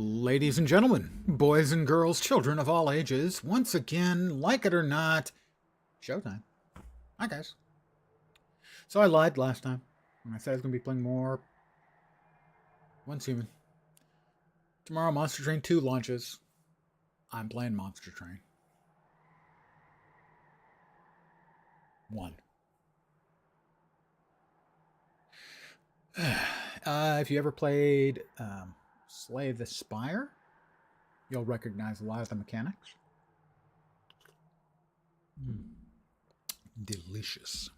Ladies and gentlemen, boys and girls, children of all ages, once again, like it or not, showtime. Hi, guys. So I lied last time. I said I was going to be playing more Once Human. Tomorrow, Monster Train 2 launches. I'm playing Monster Train 1. If you ever played Slay the Spire, you'll recognize a lot of the mechanics. Delicious.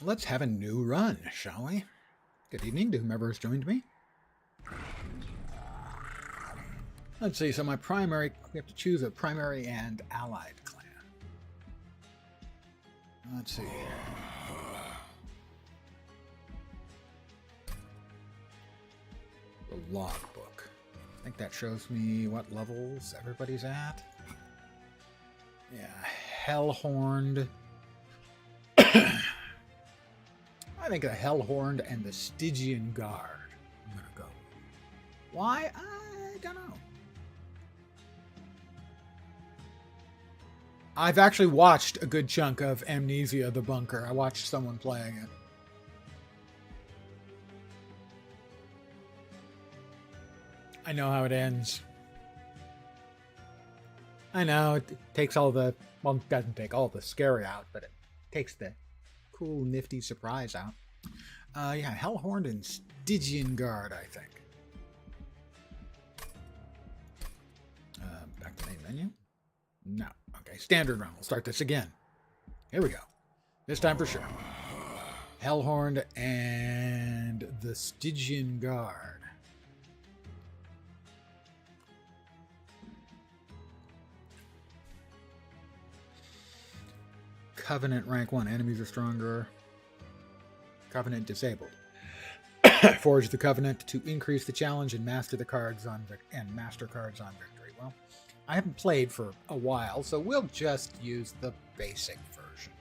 Let's have a new run, shall we? Good evening to whomever has joined me. Let's see, so my primary, we have to choose a primary and allied clan. Let's see. The logbook. I think that shows me what levels everybody's at. Yeah, Hellhorned. I think the Hellhorned and the Stygian Guard I'm gonna go. Why? I don't know. I've actually watched a good chunk of Amnesia: The Bunker. I watched someone playing it. I know how it ends. I know, it takes all the, well, it doesn't take all the scary out, but it takes the cool, nifty surprise out. Yeah, Hellhorned and Stygian Guard, I think. Back to main menu. No. Okay, standard run. We'll start this again. Here we go. This time for sure. Hellhorned and the Stygian Guard. Covenant rank 1. Enemies are stronger. Covenant disabled. Forge the Covenant to increase the challenge and master the cards on master cards on victory. Well, I haven't played for a while, so we'll just use the basic version.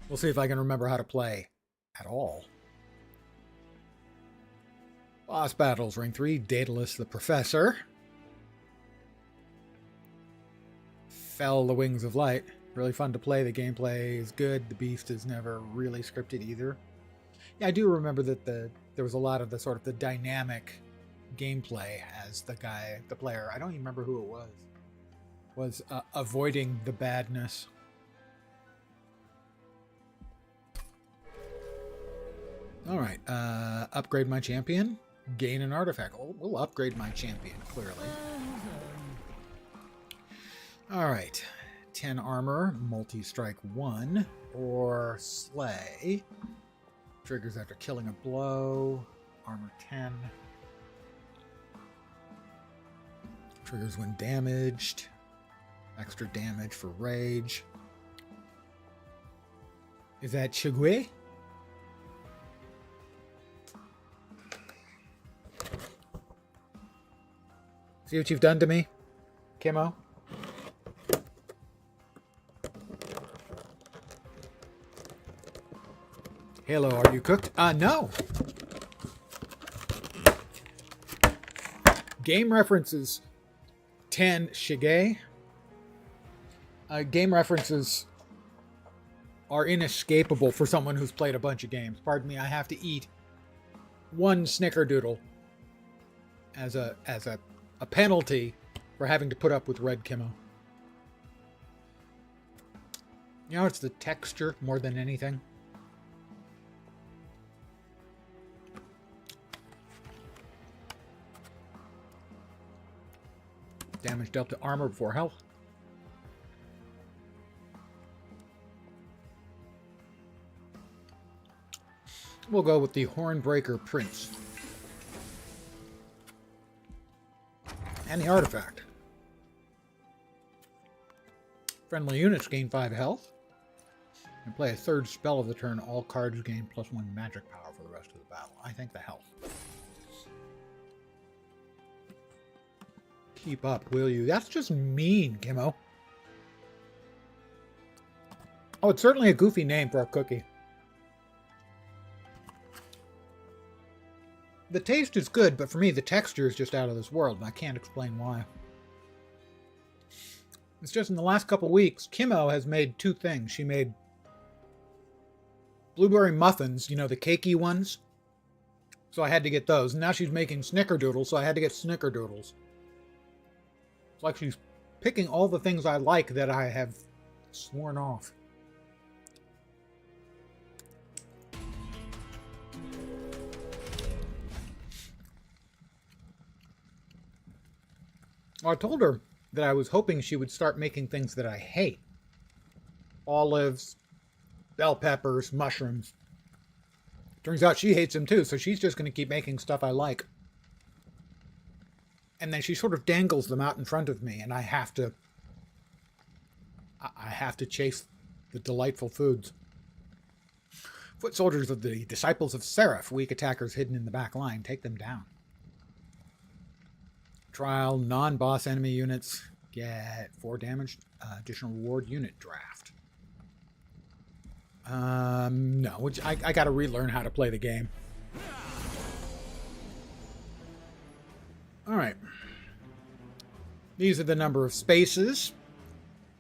We'll see if I can remember how to play at all. Boss battles, ring 3. Daedalus the Professor. Fell the Wings of Light. Really fun to play. The gameplay is good. The beast is never really scripted either. Yeah, I do remember that there was a lot of the sort of the dynamic gameplay as the player. I don't even remember who it was avoiding the badness. All right. Upgrade my champion. Gain an artifact. We'll upgrade my champion, clearly. Alright, 10 armor, multi-strike 1, or slay. Triggers after killing a blow, armor 10. Triggers when damaged, extra damage for rage. Is that Chigui? See what you've done to me, Kimmo? Halo, are you cooked? No. Game references 10 Shige. Game references are inescapable for someone who's played a bunch of games. Pardon me, I have to eat one snickerdoodle as a penalty for having to put up with Red Kimmo. You know, it's the texture more than anything. Damage dealt to armor before health. We'll go with the Hornbreaker Prince. And the artifact. Friendly units gain 5 health. And play a third spell of the turn. All cards gain +1 magic power for the rest of the battle. I think the health. Keep up, will you? That's just mean, Kimmo. Oh, it's certainly a goofy name for a cookie. The taste is good, but for me, the texture is just out of this world, and I can't explain why. It's just in the last couple weeks, Kimmo has made two things. She made blueberry muffins, you know, the cakey ones. So I had to get those. And now she's making snickerdoodles, so I had to get snickerdoodles. It's like she's picking all the things I like that I have sworn off. Well, I told her that I was hoping she would start making things that I hate. Olives, bell peppers, mushrooms. Turns out she hates them too, so she's just going to keep making stuff I like. And then she sort of dangles them out in front of me, and I have to chase the delightful foods. Foot soldiers of the disciples of Seraph, weak attackers hidden in the back line, take them down. Trial non-boss enemy units get 4 damage, additional reward unit draft. No, which I got to relearn how to play the game. All right. These are the number of spaces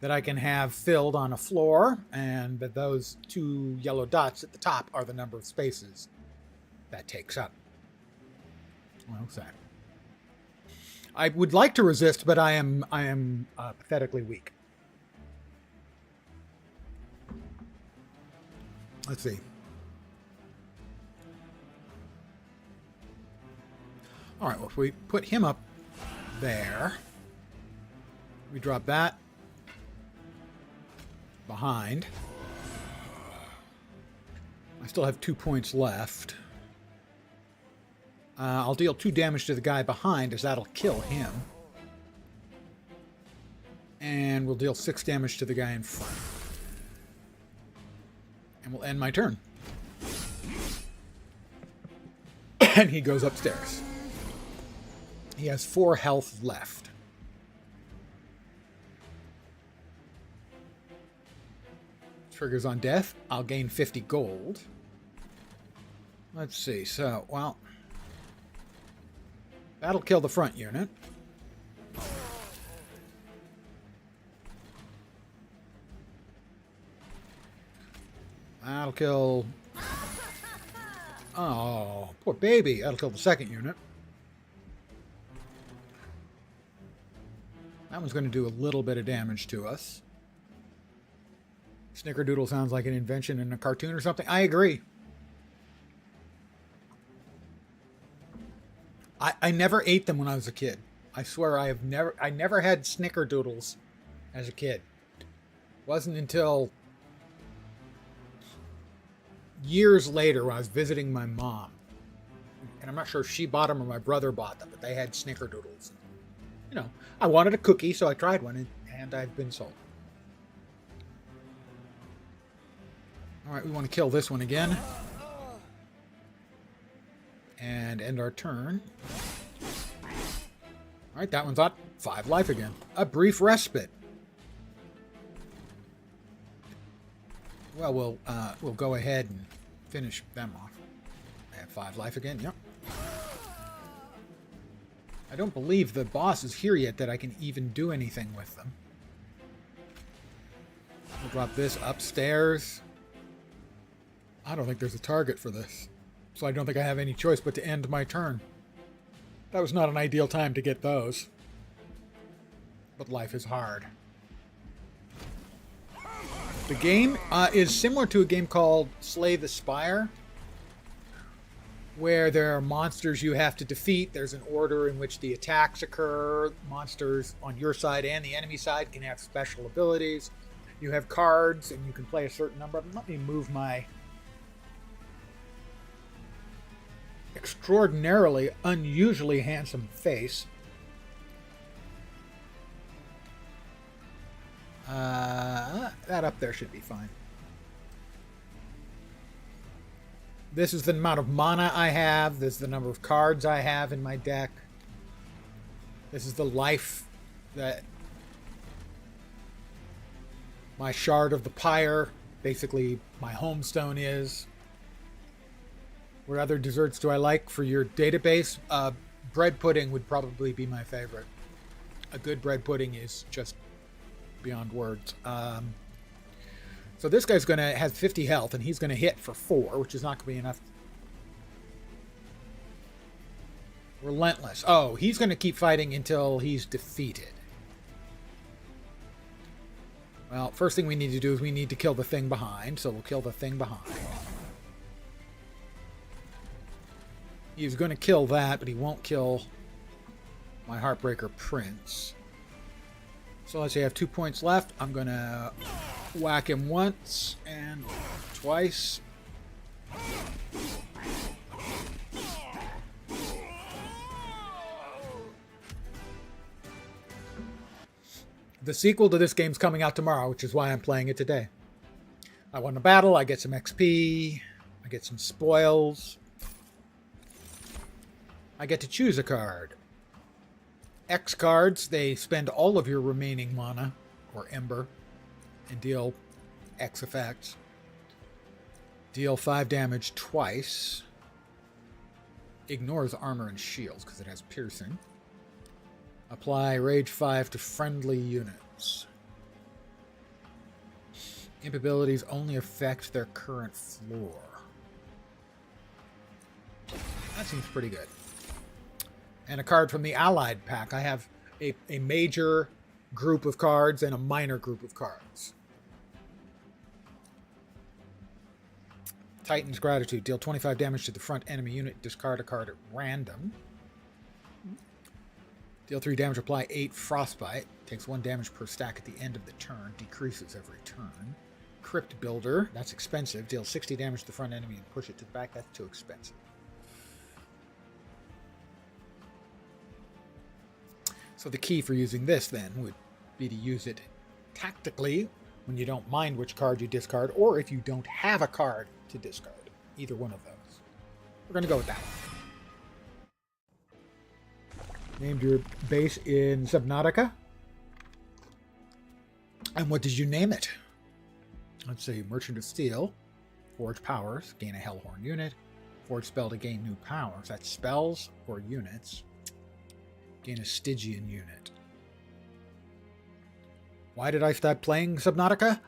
that I can have filled on a floor, and that those 2 yellow dots at the top are the number of spaces that takes up. Well, sad. I would like to resist, but I am pathetically weak. Let's see. All right, well, if we put him up there, we drop that behind. I still have 2 points left. I'll deal 2 damage to the guy behind, as that'll kill him. And we'll deal 6 damage to the guy in front. And we'll end my turn. And he goes upstairs. He has 4 health left. Triggers on death. I'll gain 50 gold. Let's see. So, well, that'll kill the front unit. That'll kill... Oh, poor baby. That'll kill the second unit. That one's going to do a little bit of damage to us. Snickerdoodle sounds like an invention in a cartoon or something. I agree. I never ate them when I was a kid. I swear I never had snickerdoodles as a kid. It wasn't until years later when I was visiting my mom. And I'm not sure if she bought them or my brother bought them, but they had snickerdoodles. You know, I wanted a cookie, so I tried one, and I've been sold. All right, we want to kill this one again. And end our turn. All right, that one's at 5 life again. A brief respite. Well, we'll go ahead and finish them off. They have 5 life again. Yep. I don't believe the boss is here yet that I can even do anything with them. We'll drop this upstairs. I don't think there's a target for this, so I don't think I have any choice but to end my turn. That was not an ideal time to get those. But life is hard. The game is similar to a game called Slay the Spire, where there are monsters you have to defeat. There's an order in which the attacks occur. Monsters on your side and the enemy side can have special abilities. You have cards, and you can play a certain number of them. Let me move my extraordinarily, unusually handsome face. That up there should be fine. This is the amount of mana I have. This is the number of cards I have in my deck. This is the life that my shard of the pyre, basically my homestone, is. What other desserts do I like for your database? Bread pudding would probably be my favorite. A good bread pudding is just beyond words. So this guy's gonna have 50 health, and he's gonna hit for 4, which is not gonna be enough. Relentless. Oh, he's gonna keep fighting until he's defeated. Well, first thing we need to do is we need to kill the thing behind, so we'll kill the thing behind. He's going to kill that, but he won't kill my Heartbreaker Prince. So let's say I have 2 points left. I'm going to whack him once and twice. The sequel to this game's coming out tomorrow, which is why I'm playing it today. I won a battle, I get some XP, I get some spoils. I get to choose a card. X cards, they spend all of your remaining mana, or Ember, and deal X effects. Deal 5 damage twice. Ignores armor and shields because it has piercing. Apply Rage 5 to friendly units. Imp abilities only affect their current floor. That seems pretty good. And a card from the Allied pack. I have a major group of cards and a minor group of cards. Titan's Gratitude. Deal 25 damage to the front enemy unit. Discard a card at random. Deal 3 damage, apply 8 Frostbite. Takes 1 damage per stack at the end of the turn. Decreases every turn. Crypt Builder. That's expensive. Deal 60 damage to the front enemy and push it to the back. That's too expensive. So the key for using this, then, would be to use it tactically when you don't mind which card you discard, or if you don't have a card to discard. Either one of those. We're going to go with that one. Named your base in Subnautica. And what did you name it? Let's see. Merchant of Steel. Forge powers. Gain a Hellhorn unit. Forge spell to gain new powers. That's spells or units. Gain a Stygian unit. Why did I start playing Subnautica?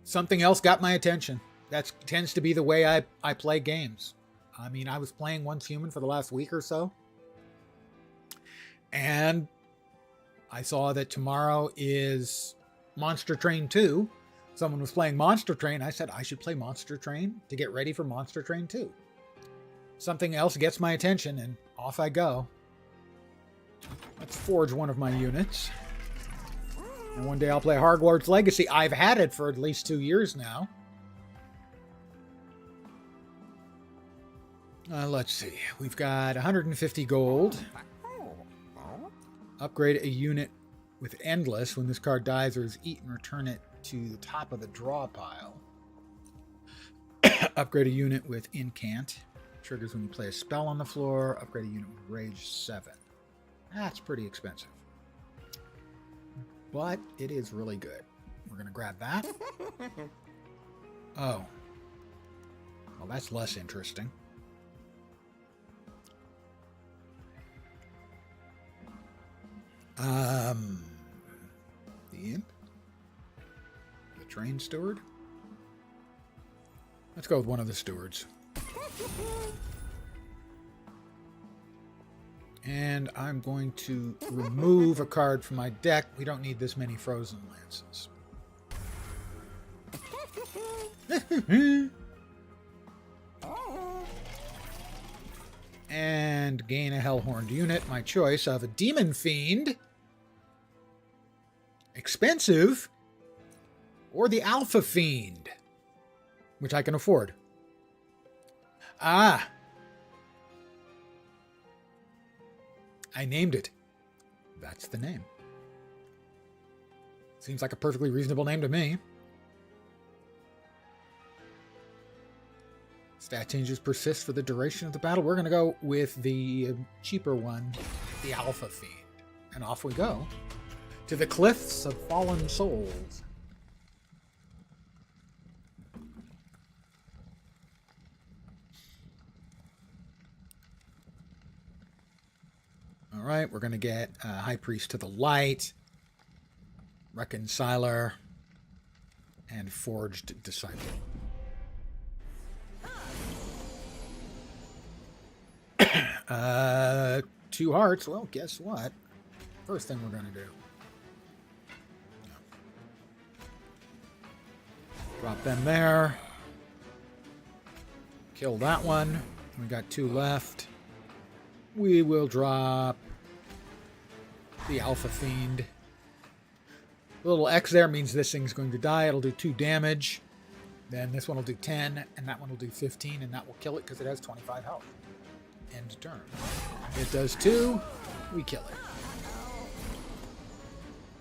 Something else got my attention. That tends to be the way I play games. I mean, I was playing Once Human for the last week or so. And I saw that tomorrow is Monster Train 2. Someone was playing Monster Train. I said I should play Monster Train to get ready for Monster Train 2. Something else gets my attention, and off I go. Let's forge one of my units. And one day I'll play Hogwarts Legacy. I've had it for at least 2 years now. Let's see. We've got 150 gold. Upgrade a unit with Endless. When this card dies or is eaten, return it to the top of the draw pile. Upgrade a unit with Incant. Triggers when you play a spell on the floor. Upgrade a unit with Rage 7. That's pretty expensive. But it is really good. We're going to grab that. Oh. Well, that's less interesting. The Imp? The Train Steward? Let's go with one of the stewards. And I'm going to remove a card from my deck. We don't need this many Frozen Lances. And gain a Hellhorned unit. My choice of a Demon Fiend. Expensive. Or the Alpha Fiend. Which I can afford. Ah. I named it. That's the name. Seems like a perfectly reasonable name to me. Stat changes persist for the duration of the battle. We're going to go with the cheaper one, the Alpha Fiend. And off we go to the Cliffs of Fallen Souls. Alright, we're going to get High Priest to the Light, Reconciler, and Forged Disciple. Two hearts. Well, guess what? First thing we're going to do. Drop them there. Kill that one. We got two left. We will drop the Alpha Fiend. The little X there means this thing's going to die. It'll do 2 damage. Then this one will do 10, and that one will do 15, and that will kill it because it has 25 health. End turn. It does 2. We kill it.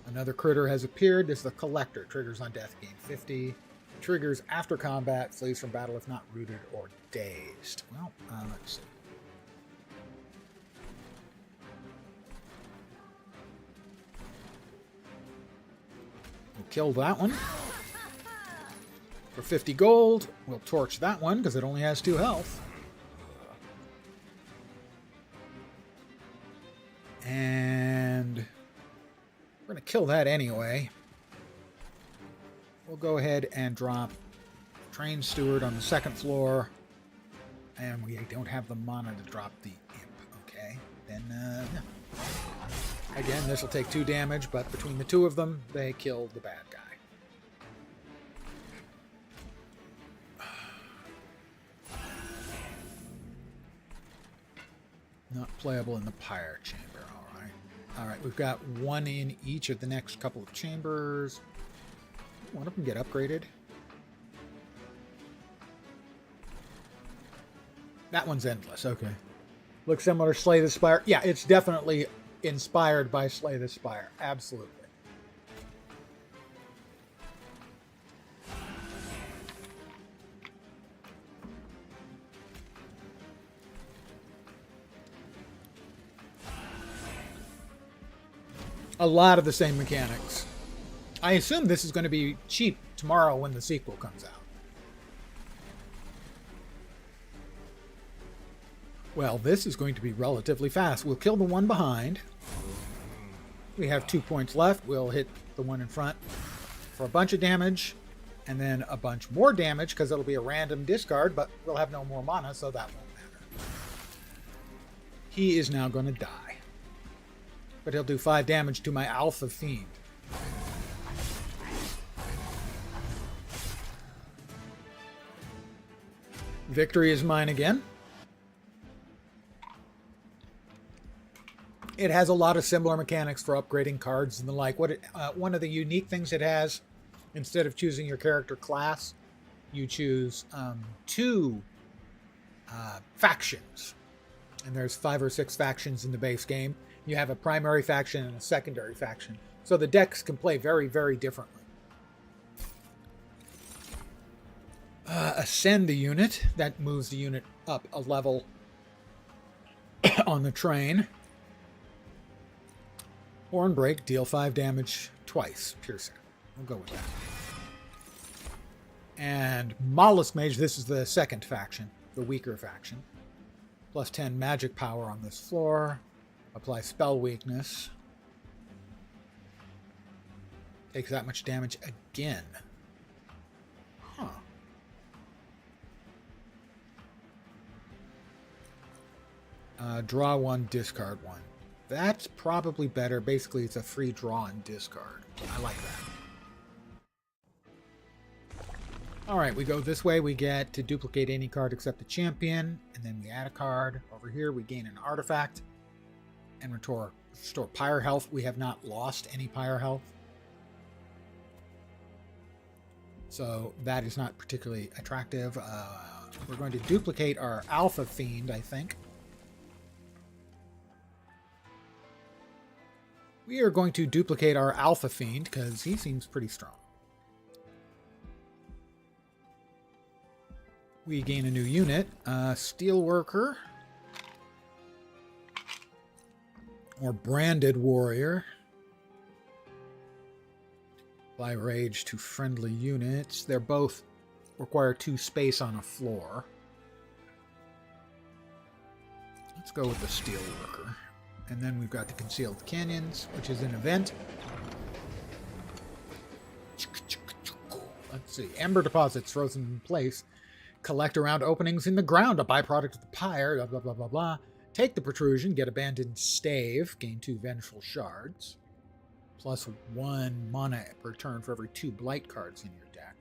Another critter has appeared. This is the Collector. Triggers on death, gain 50. Triggers after combat. Flees from battle if not rooted or dazed. Well, let's see. We'll kill that one. For 50 gold, we'll torch that one because it only has 2 health. And we're going to kill that anyway. We'll go ahead and drop Train Steward on the 2nd floor. And we don't have the mana to drop the Imp. Okay. Then, yeah. Again, this will take 2 damage, but between the 2 of them, they kill the bad guy. Not playable in the Pyre Chamber. Alright. Alright, we've got 1 in each of the next couple of chambers. One of them get upgraded. That one's endless. Okay. Looks similar to Slay the Spire. Yeah, it's definitely inspired by Slay the Spire. Absolutely. A lot of the same mechanics. I assume this is going to be cheap tomorrow when the sequel comes out. Well, this is going to be relatively fast. We'll kill the one behind. We have 2 points left. We'll hit the one in front for a bunch of damage, and then a bunch more damage because it'll be a random discard, but we'll have no more mana, so that won't matter. He is now going to die. But he'll do 5 damage to my Alpha Fiend. Victory is mine again. It has a lot of similar mechanics for upgrading cards and the like. One of the unique things it has, instead of choosing your character class, you choose 2 factions. And there's 5 or 6 factions in the base game. You have a primary faction and a secondary faction. So the decks can play very, very differently. Ascend the unit. That moves the unit up a level on the train. Horn Break. Deal 5 damage twice. Piercing. We'll go with that. And Mollusk Mage. This is the second faction. The weaker faction. Plus 10 magic power on this floor. Apply spell weakness. Takes that much damage again. Huh. Draw 1, discard 1. That's probably better. Basically, it's a free draw and discard. I like that. Alright, we go this way. We get to duplicate any card except the champion. And then we add a card. Over here, we gain an artifact. And restore Pyre health. We have not lost any Pyre health. So that is not particularly attractive. We're going to duplicate our Alpha Fiend, I think. We are going to duplicate our Alpha Fiend because he seems pretty strong. We gain a new unit. Steelworker. Or Branded Warrior. Apply Rage to friendly units. They're both require 2 space on a floor. Let's go with the Steelworker. And then we've got the Concealed Canyons, which is an event. Let's see. Ember deposits frozen in place. Collect around openings in the ground, a byproduct of the pyre, blah, blah, blah, blah, blah. Take the protrusion, get abandoned stave, gain 2 vengeful shards. Plus 1 mana per turn for every 2 blight cards in your deck.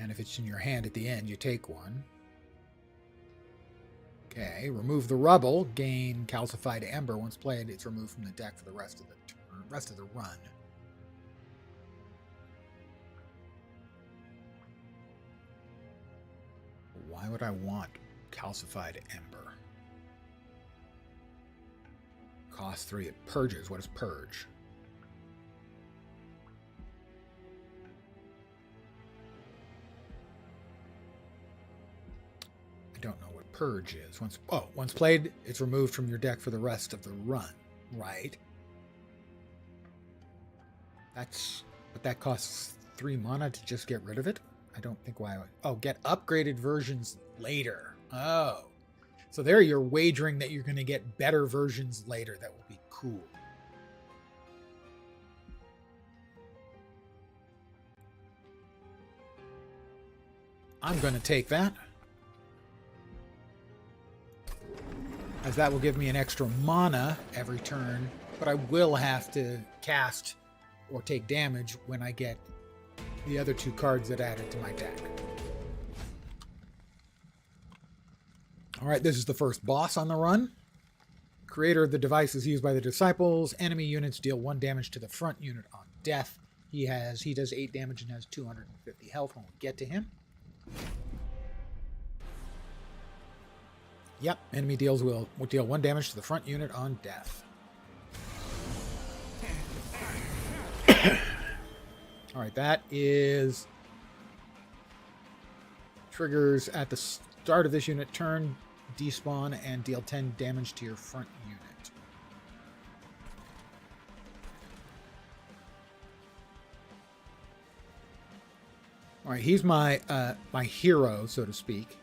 And if it's in your hand at the end, you take 1. Okay, remove the rubble, gain calcified ember. Once played, it's removed from the deck for the rest of the run. Why would I want calcified ember? Cost 3, it purges. What is purge? I don't know what purge is. Once played, it's removed from your deck for the rest of the run, right? But that costs 3 mana to just get rid of it? I don't think why I would. Oh, get upgraded versions later. Oh. So there you're wagering that you're going to get better versions later. That will be cool. I'm going to take that, as that will give me an extra mana every turn, but I will have to cast or take damage when I get the other 2 cards that added to my deck. Alright, this is the first boss on the run. Creator of the device is used by the disciples. Enemy units deal 1 damage to the front unit on death. He does 8 damage and has 250 health when we get to him. Yep, enemy will deal 1 damage to the front unit on death. Alright, that is triggers at the start of this unit turn, despawn, and deal 10 damage to your front unit. Alright, he's my hero, so to speak.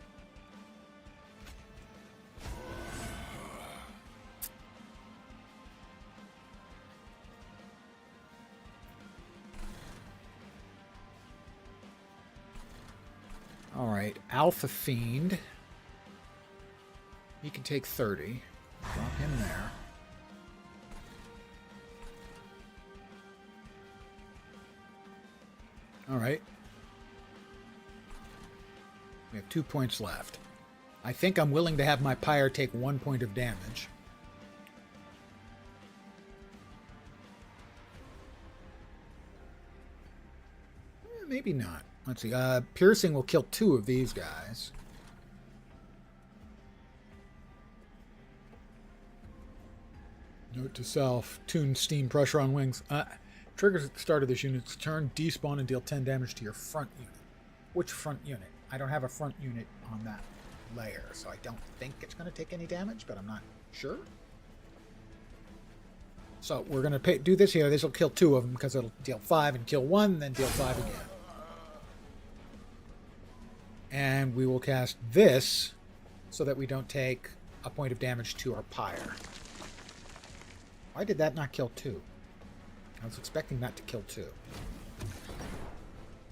Alright, Alpha Fiend. He can take 30. Drop him there. Alright. We have 2 points left. I think I'm willing to have my pyre take 1 point of damage. Maybe not. Let's see. Piercing will kill 2 of these guys. Note to self. Tune steam pressure on wings. Triggers at the start of this unit's turn. Despawn and deal 10 damage to your front unit. Which front unit? I don't have a front unit on that layer, so I don't think it's going to take any damage, but I'm not sure. So we're going to do this here. This will kill 2 of them because it'll deal 5 and kill 1, then deal 5 again. And we will cast this so that we don't take a point of damage to our pyre. Why did that not kill 2? I was expecting that to kill 2.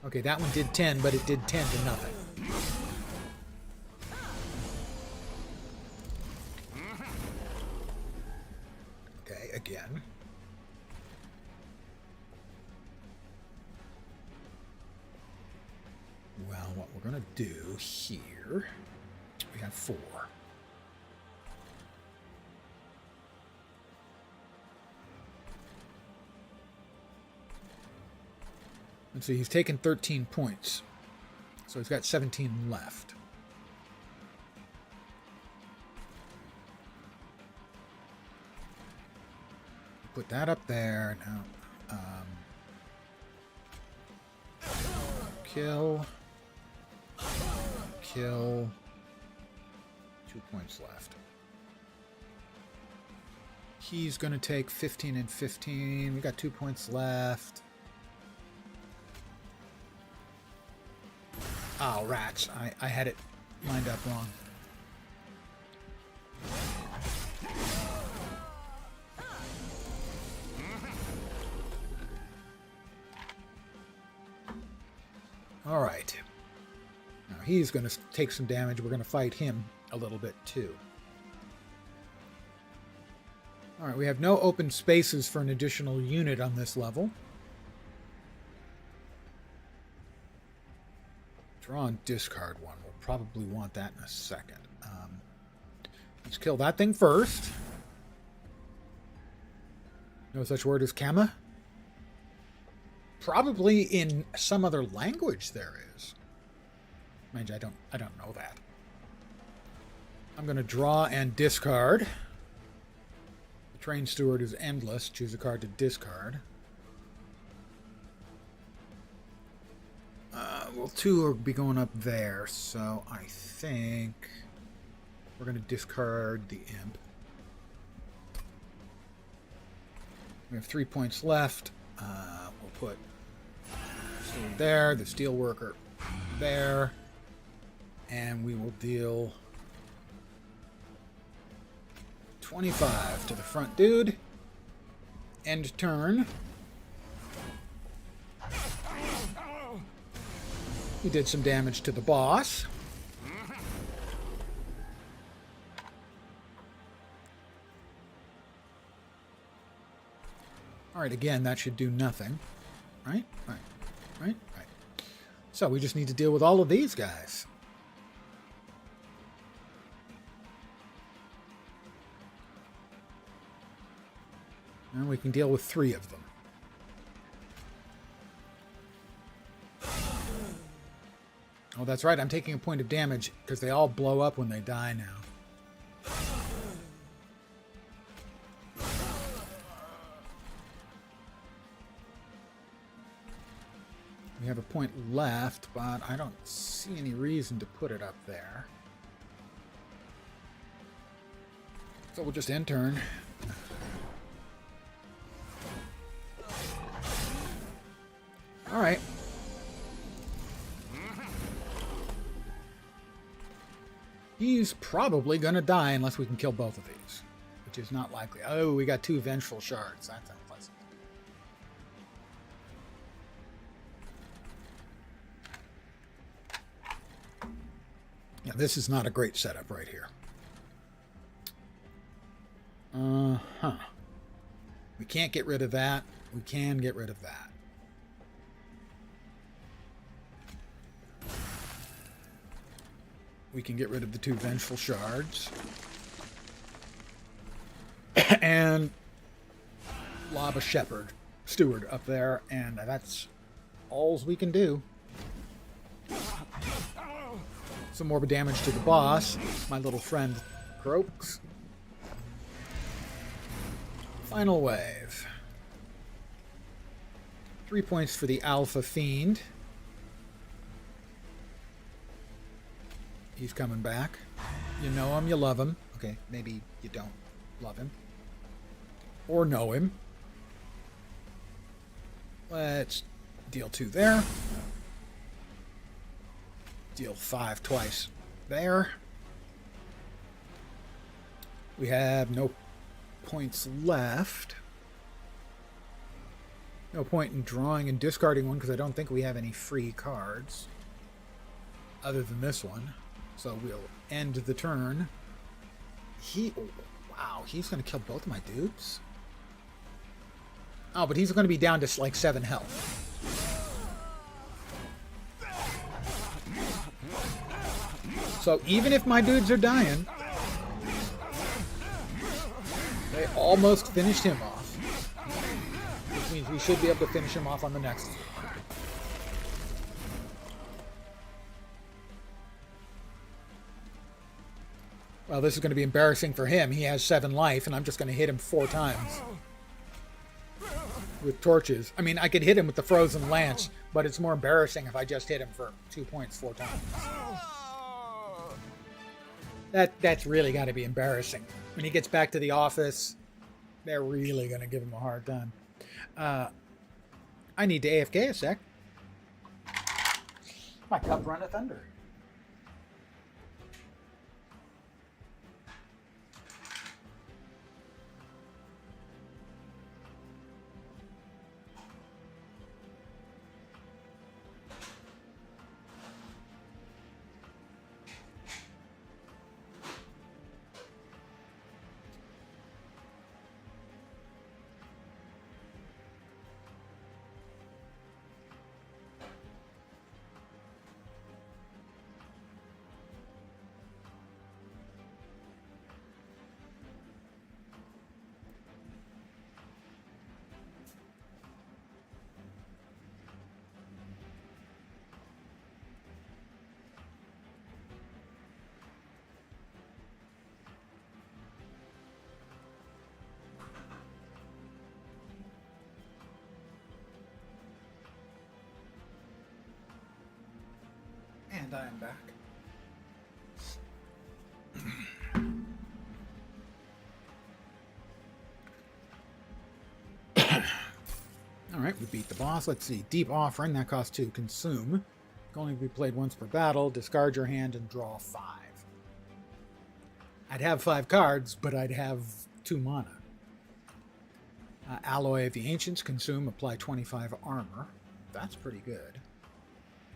Okay, that one did 10, but it did 10 to nothing. Okay, again. Well, what we're going to do here, we have 4. And so he's taken 13 points. So he's got 17 left. Put that up there. Now, kill. 2 points left. He's going to take 15 and 15. We got 2 points left. Oh, rats. I had it lined up wrong. All right. Now he's going to take some damage. We're going to fight him a little bit too. All right, we have no open spaces for an additional unit on this level. Draw and discard one. We'll probably want that in a second. Let's kill that thing first. No such word as Kama? Probably in some other language there is. Mind you, I don't know that. I'm going to draw and discard. The train steward is endless. Choose a card to discard. Well, 2 will be going up there, so I think we're going to discard the imp. We have 3 points left. We'll put steward there, the steel worker there, and we will deal 25 to the front dude. End turn. He did some damage to the boss. Alright, again, that should do nothing. Right? Right. So we just need to deal with all of these guys. And we can deal with 3 of them. Oh, that's right. I'm taking a point of damage because they all blow up when they die now. We have a point left, but I don't see any reason to put it up there. So we'll just end turn. All right. He's probably going to die unless we can kill both of these, which is not likely. Oh, we got 2 vengeful shards. That's unpleasant. Yeah, this is not a great setup right here. We can't get rid of that. We can get rid of that. We can get rid of the 2 vengeful shards. And lob a steward up there, and that's all we can do. Some more damage to the boss. My little friend croaks. Final wave. 3 points for the Alpha Fiend. He's coming back. You know him, you love him. Okay, maybe you don't love him. Or know him. Let's deal 2 there. Deal 5 twice there. We have no points left. No point in drawing and discarding one because I don't think we have any free cards other than this one. So we'll end the turn. Wow, he's going to kill both of my dudes? Oh, but he's going to be down to like 7 health. So even if my dudes are dying, they almost finished him off. Which means we should be able to finish him off on the next one. Well, this is going to be embarrassing for him. He has 7 life, and I'm just going to hit him 4 times. With torches. I mean, I could hit him with the frozen lance, but it's more embarrassing if I just hit him for 2 points 4 times. That's really got to be embarrassing. When he gets back to the office, they're really going to give him a hard time. I need to AFK a sec. My cup runneth under. And I am back. Alright, we beat the boss. Let's see. Deep Offering, that costs 2. Consume. Can only be played once per battle. Discard your hand and draw 5. I'd have 5 cards, but I'd have 2 mana. Alloy of the Ancients. Consume. Apply 25 armor. That's pretty good.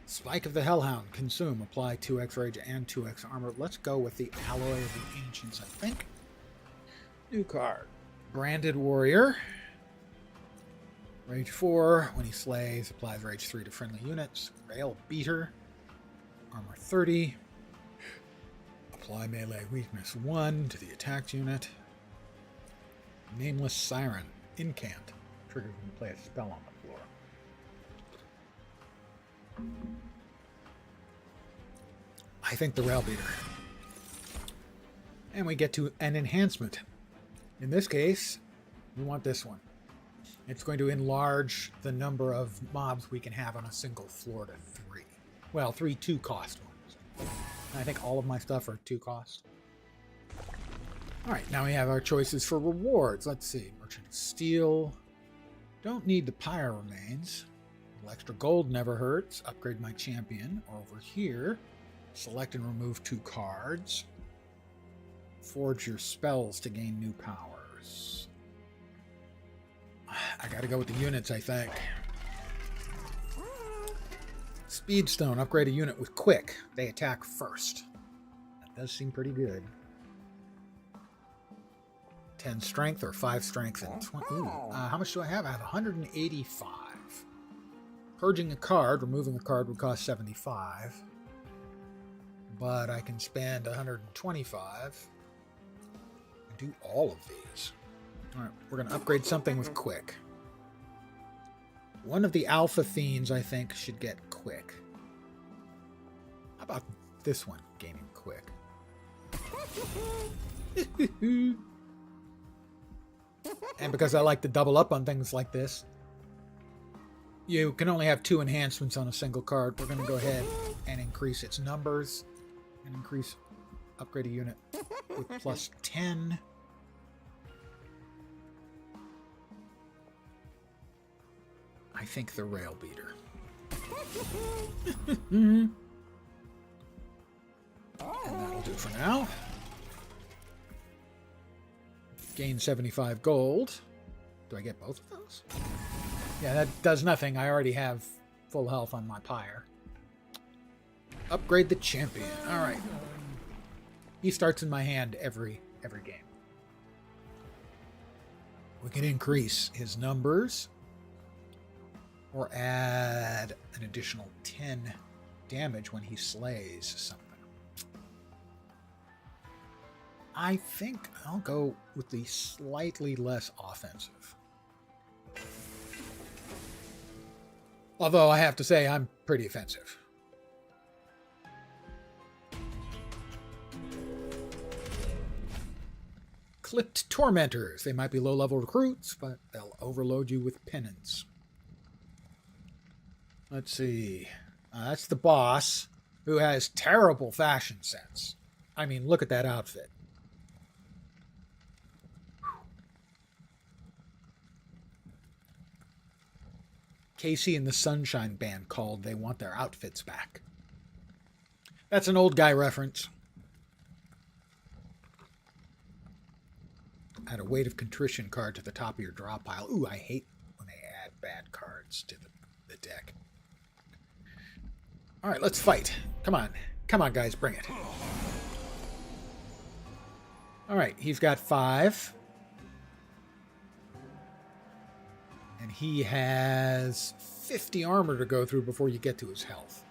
Spike of the Hellhound. Consume. Apply 2x rage and 2x armor. Let's go with the Alloy of the Ancients, I think. New card. Branded Warrior. Rage 4. When he slays, applies Rage 3 to friendly units. Rail Beater. Armor 30. Apply melee weakness 1 to the attacked unit. Nameless Siren. Incant. Triggered when you play a spell on the floor. I think the Rail Beater. And we get to an enhancement. In this case, we want this one. It's going to enlarge the number of mobs we can have on a single floor to 3. Well, 3 2-cost ones. And I think all of my stuff are 2 cost. Alright, now we have our choices for rewards. Let's see. Merchant of Steel. Don't need the Pyre Remains. A little extra gold never hurts. Upgrade my champion. Or over here, select and remove 2 cards. Forge your spells to gain new powers. I gotta go with the units, I think. Speedstone. Upgrade a unit with Quick. They attack first. That does seem pretty good. 10 strength or 5 strength and 20. Ooh, how much do I have? I have 185. Purging a card, removing a card would cost 75. But I can spend 125 and do all of these. Alright, we're going to upgrade something with Quick. One of the Alpha Fiends, I think, should get Quick. How about this one gaining Quick? And because I like to double up on things like this, you can only have 2 enhancements on a single card. We're going to go ahead and increase its numbers and upgrade a unit with plus 10. I think the Rail Beater. And that'll do for now. Gain 75 gold. Do I get both of those? Yeah, that does nothing. I already have full health on my Pyre. Upgrade the champion. Alright. He starts in my hand every game. We can increase his numbers or add an additional 10 damage when he slays something. I think I'll go with the slightly less offensive. Although I have to say I'm pretty offensive. Clipped Tormentors. They might be low-level recruits, but they'll overload you with penance. Let's see. That's the boss, who has terrible fashion sense. I mean, look at that outfit. Casey and the Sunshine Band called. They want their outfits back. That's an old guy reference. Add a Weight of Contrition card to the top of your draw pile. Ooh, I hate when they add bad cards to the deck. All right, let's fight. Come on. Come on, guys. Bring it. All right, he's got 5. And he has 50 armor to go through before you get to his health.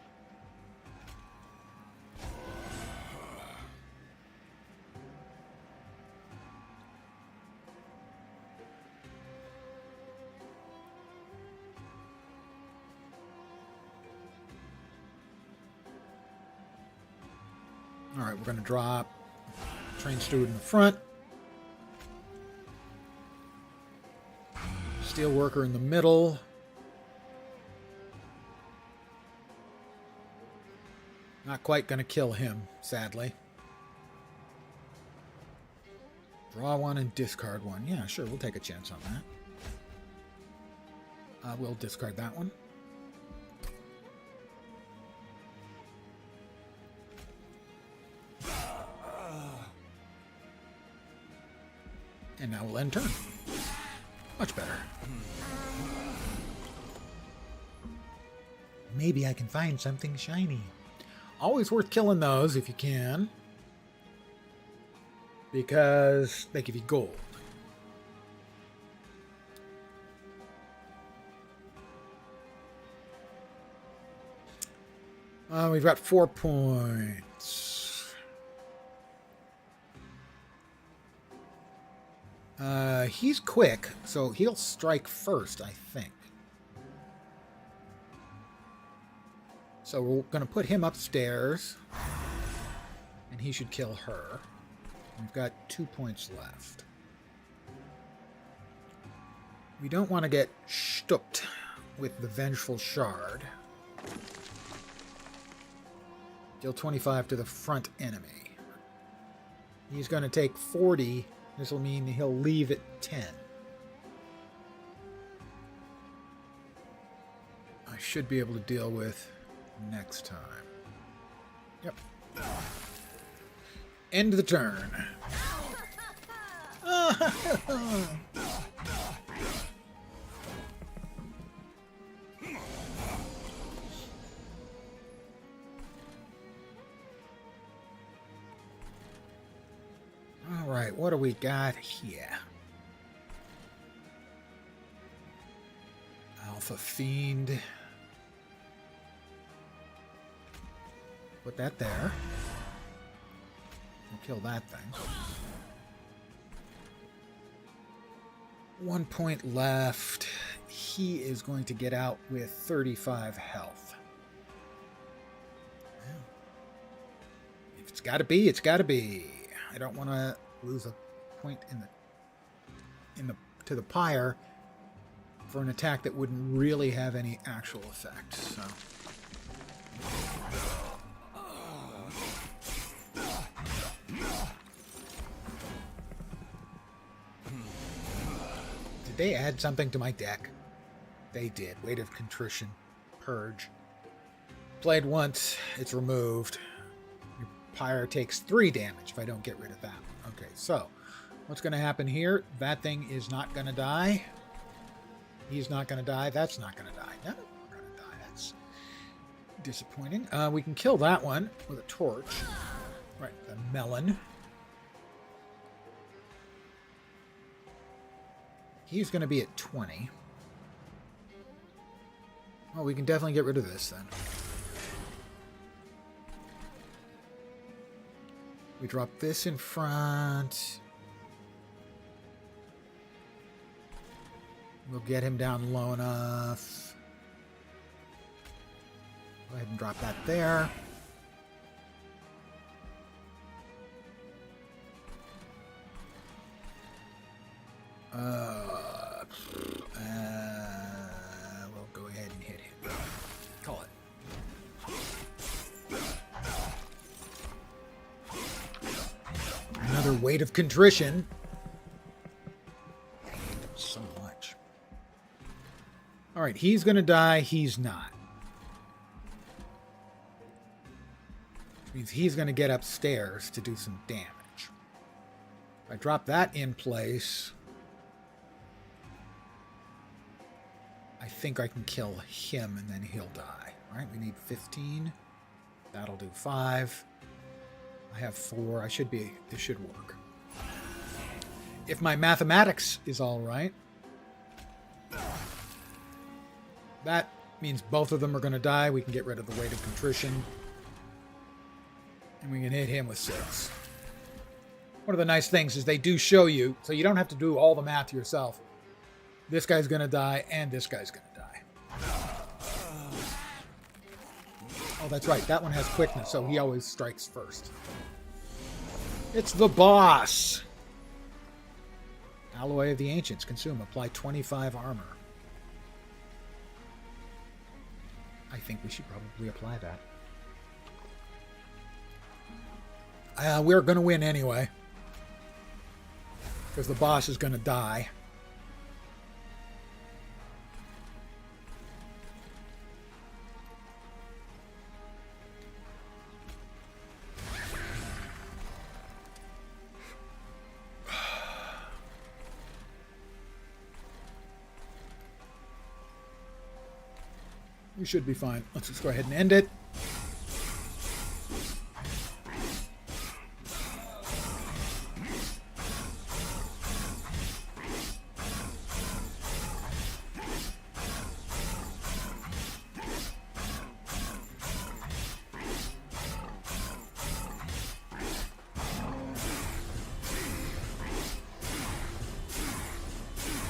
All right, we're going to drop Train Steward in the front. Steelworker in the middle. Not quite going to kill him, sadly. Draw one and discard one. Yeah, sure, we'll take a chance on that. We'll discard that one. And now we'll end turn. Much better. Maybe I can find something shiny. Always worth killing those if you can, because they give you gold. We've got 4 points. He's quick, so he'll strike first, I think. So we're going to put him upstairs, and he should kill her. We've got 2 points left. We don't want to get stooked with the Vengeful Shard. Deal 25 to the front enemy. He's going to take 40. This will mean he'll leave at 10. I should be able to deal with next time. Yep. End the turn. All right, what do we got here? Alpha Fiend. Put that there. We'll kill that thing. 1 point left. He is going to get out with 35 health. Well, if it's got to be, it's got to be. I don't want to lose a point to the pyre for an attack that wouldn't really have any actual effect. So. Did they add something to my deck? They did. Weight of Contrition. Purge. Played once, it's removed. Your pyre takes 3 damage if I don't get rid of that one. Okay, so what's going to happen here? That thing is not going to die. He's not going to die. That's not going to die. None of them are going to die. That's disappointing. We can kill that one with a torch. Right, the melon. He's going to be at 20. Well, we can definitely get rid of this then. We drop this in front. We'll get him down low enough. Go ahead and drop that there. We'll go ahead and hit him. Call it. Another Weight of Contrition. So much. All right, he's going to die. He's not. Which means he's going to get upstairs to do some damage. If I drop that in place, I think I can kill him and then he'll die. All right, we need 15. That'll do 5. I have 4. This should work. If my mathematics is all right, that means both of them are going to die. We can get rid of the Weight of Contrition. And we can hit him with 6. One of the nice things is they do show you, so you don't have to do all the math yourself. This guy's going to die, and this guy's going to die. Oh, that's right. That one has quickness, so he always strikes first. It's the boss! Alloy of the Ancients. Consume. Apply 25 armor. I think we should probably apply that. We're going to win anyway. Because the boss is going to die. We should be fine. Let's just go ahead and end it.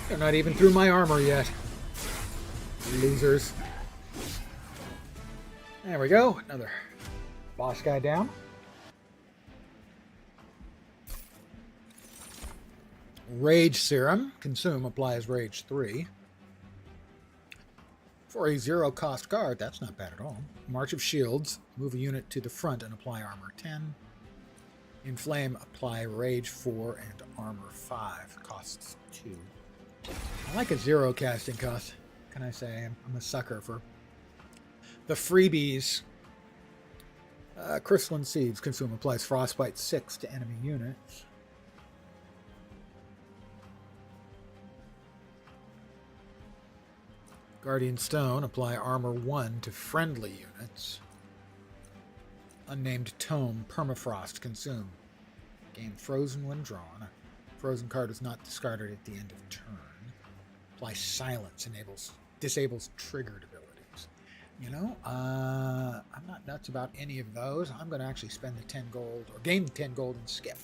They're not even through my armor yet. Losers. There we go. Another boss guy down. Rage Serum. Consume. Applies Rage 3. For a 0-cost card, that's not bad at all. March of Shields. Move a unit to the front and apply Armor 10. Inflame. Apply Rage 4 and Armor 5. Costs 2. I like a 0 casting cost. Can I say? I'm a sucker for the freebies. Crystalline Seeds. Consume. Applies Frostbite 6 to enemy units. Guardian Stone. Apply Armor 1 to friendly units. Unnamed Tome. Permafrost. Consume. Gain Frozen when drawn. Frozen card is not discarded at the end of turn. Apply Silence. Disables triggered abilities. You know, I'm not nuts about any of those. I'm going to actually spend the 10 gold, or gain the 10 gold and skip.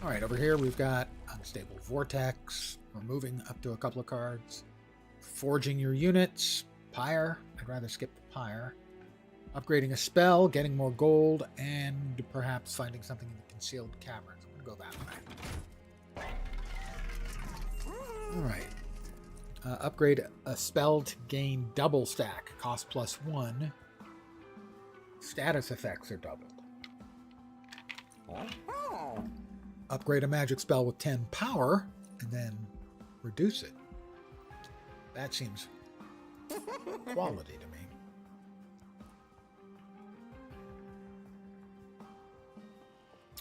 Alright, over here we've got Unstable Vortex. We're moving up to a couple of cards. Forging your units. Pyre. I'd rather skip the Pyre. Upgrading a spell, getting more gold, and perhaps finding something in the Concealed Caverns. I'm going to go that way. Alright. Upgrade a spell to gain double stack. Cost +1. Status effects are doubled. Upgrade a magic spell with 10 power, and then reduce it. That seems quality to me.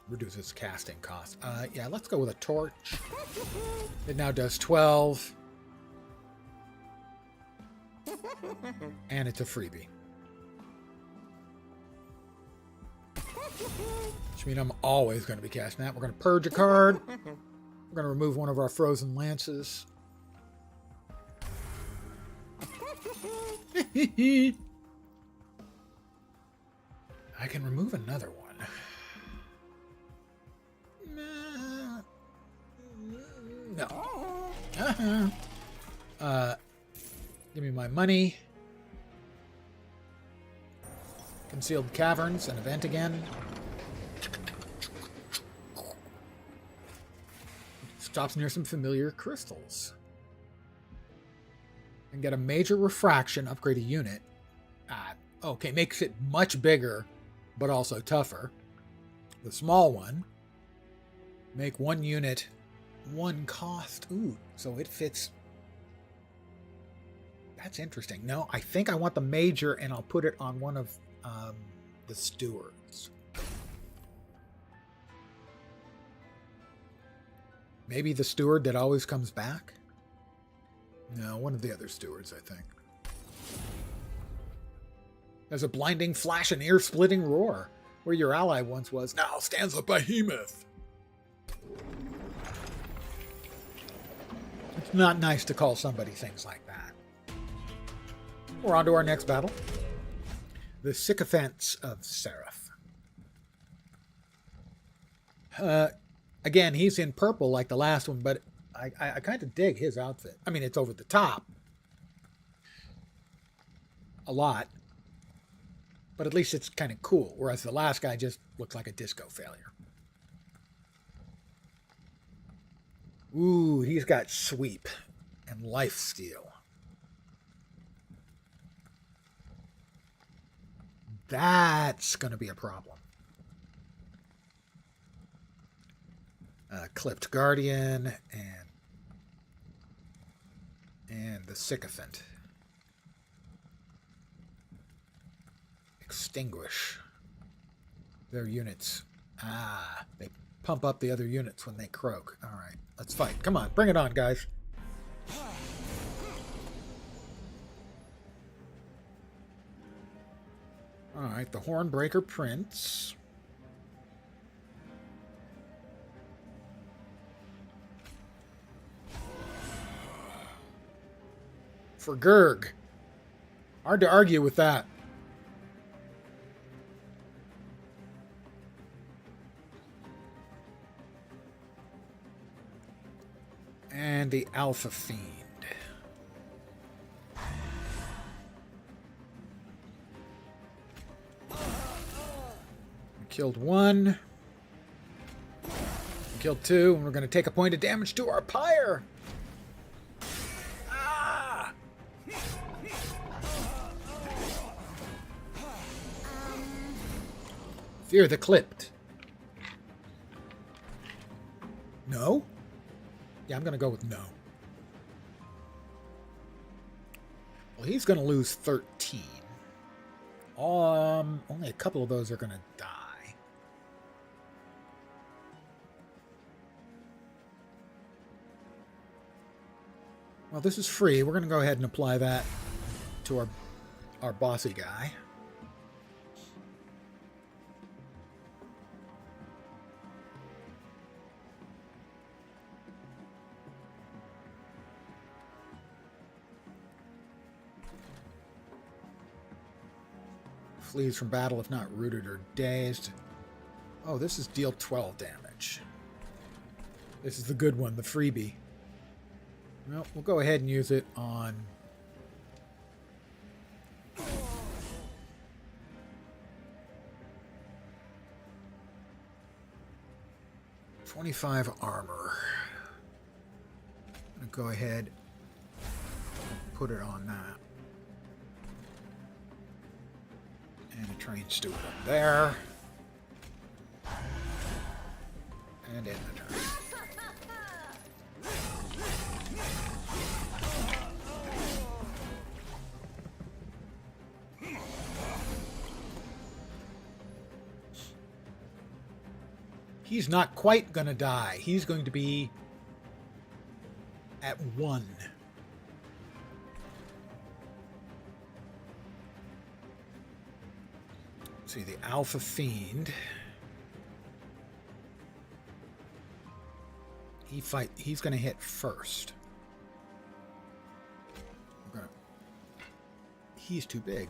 Reduces casting cost. Yeah, let's go with a torch. It now does 12. And it's a freebie. Which means I'm always going to be casting that. We're going to purge a card. We're going to remove one of our frozen lances. I can remove another one. No. Give me my money. Concealed Caverns, an event again. Stops near some familiar crystals. And get a major refraction, upgrade a unit. Okay, makes it much bigger, but also tougher. The small one. Make one unit, one cost. Ooh, so it fits. That's interesting. No, I think I want the major, and I'll put it on one of the stewards. Maybe the steward that always comes back? No, one of the other stewards, I think. There's a blinding flash and ear-splitting roar. Where your ally once was, now stands a behemoth. It's not nice to call somebody things like that. We're on to our next battle. The Sycophants of Seraph. Again, he's in purple like the last one, but I kind of dig his outfit. I mean, it's over the top. A lot. But at least it's kind of cool, whereas the last guy just looks like a disco failure. Ooh, he's got sweep and lifesteal. That's going to be a problem. Clipped Guardian and the Sycophant. Extinguish their units. They pump up the other units when they croak. All right, let's fight. Come on, bring it on, guys. All right, the Hornbreaker Prince. For Gurg. Hard to argue with that. And the Alpha Fiend. We killed one. We killed two, and we're going to take a point of damage to our pyre. Fear the Clipped. No? Yeah, I'm going to go with no. Well, he's going to lose 13. Only a couple of those are going to die. Well, this is free. We're going to go ahead and apply that to our bossy guy. Flees from battle if not rooted or dazed. Oh, this is deal 12 damage. This is the good one, the freebie. Well, we'll go ahead and use it on... $25 armor. I'm going to go ahead and put it on that. And a train steward up there. And in the turn. He's not quite going to die. He's going to be at 1. See, the Alpha Fiend. He's going to hit first. He's too big.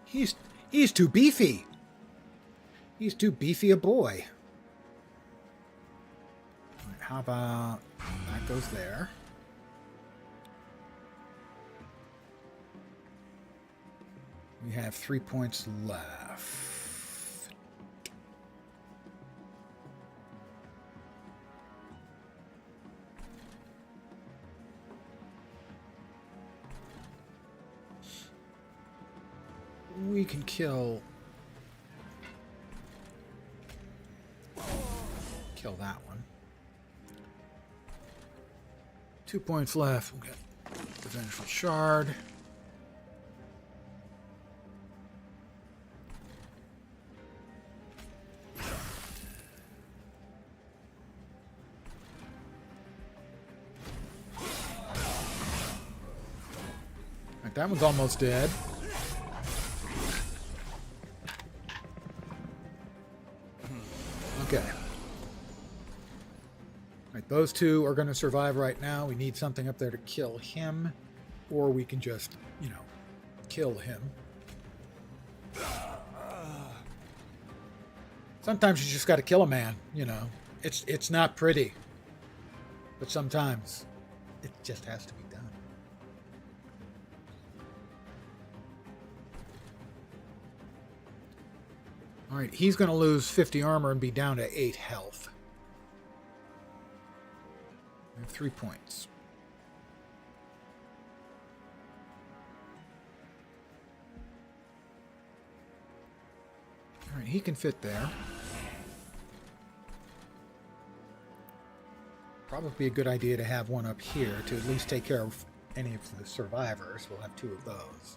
He's too beefy. He's too beefy a boy. All right, how about that goes there. We have 3 points left. We can kill that one. 2 points left. We'll get the Vengeful Shard. Right, that one's almost dead. Okay. Right, those two are going to survive right now. We need something up there to kill him. Or we can just, kill him. Sometimes you just got to kill a man, It's not pretty. But sometimes it just has to be done. Alright, he's going to lose 50 armor and be down to 8 health. I have 3 points. he can fit there. Probably be a good idea to have one up here to at least take care of any of the survivors. We'll have 2 of those.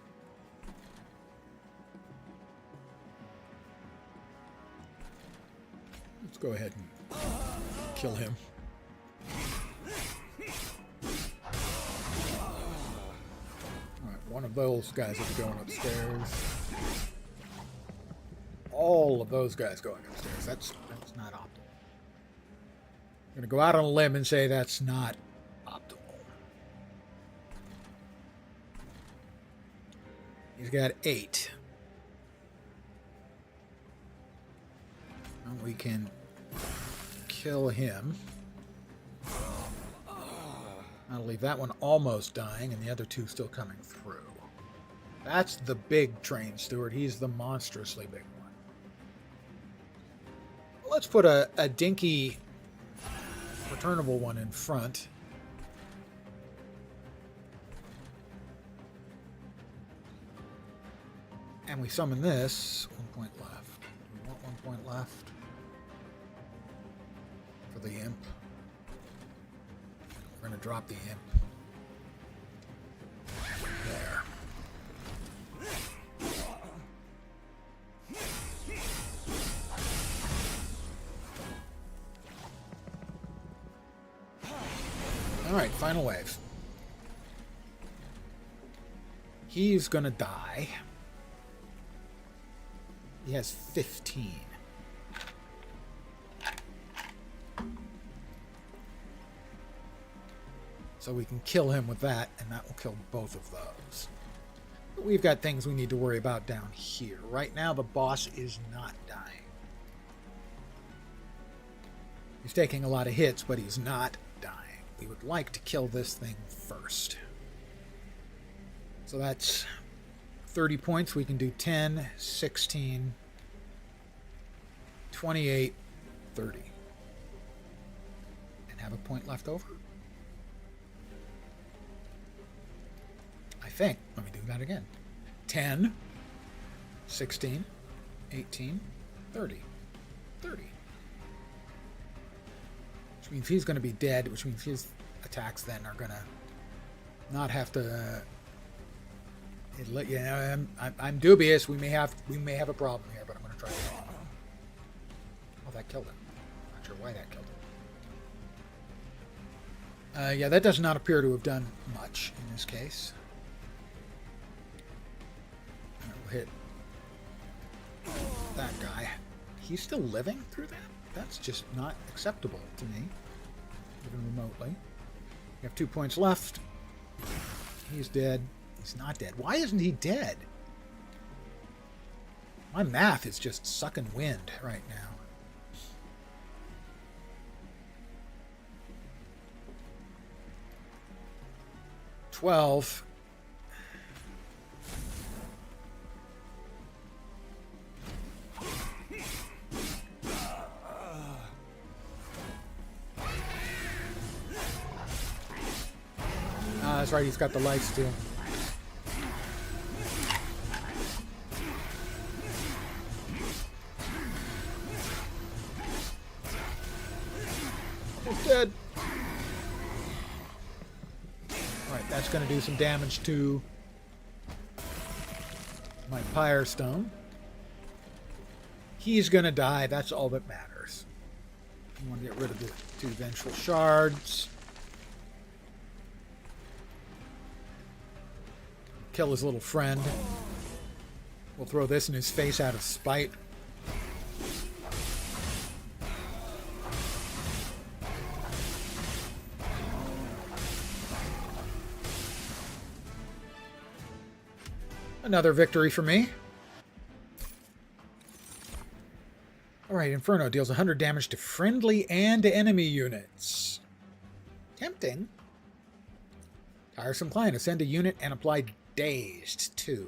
Let's go ahead and kill him. Alright, one of those guys will be going upstairs. All of those guys going upstairs. That's not optimal. I'm going to go out on a limb and say that's not optimal. He's got 8. And we can kill him. I'll leave that one almost dying and the other 2 still coming through. That's the big train steward. He's the monstrously big one. Let's put a dinky returnable one in front. And we summon this. 1 point left. Do we want 1 point left? For the imp. We're going to drop the imp. There. Alright, final wave. He's gonna die. He has 15. So we can kill him with that, and that will kill both of those. But we've got things we need to worry about down here. Right now, the boss is not dying. He's taking a lot of hits, but he's not dying. We would like to kill this thing first. So that's 30 points. We can do 10, 16, 28, 30. And have a point left over. I think. Let me do that again. 10, 16, 18, 30. 30. Which means he's going to be dead, which means his attacks then are going to not have to... I'm dubious. We may have a problem here, but I'm going to try it. Oh, that killed him. Not sure why that killed him. Yeah, that does not appear to have done much in this case. We'll hit that guy. He's still living through that? That's just not acceptable to me, even remotely. We have 2 points left. He's dead. He's not dead. Why isn't he dead? My math is just sucking wind right now. $12. That's right, he's got the lights too. He's dead. Alright, that's going to do some damage to my Pyre Stone. He's going to die, that's all that matters. I want to get rid of the 2 Vengeful Shards. Kill his little friend. We'll throw this in his face out of spite. Another victory for me. Alright, Inferno deals 100 damage to friendly and enemy units. Tempting. Tiresome Client. Ascend a unit and apply Dazed 2.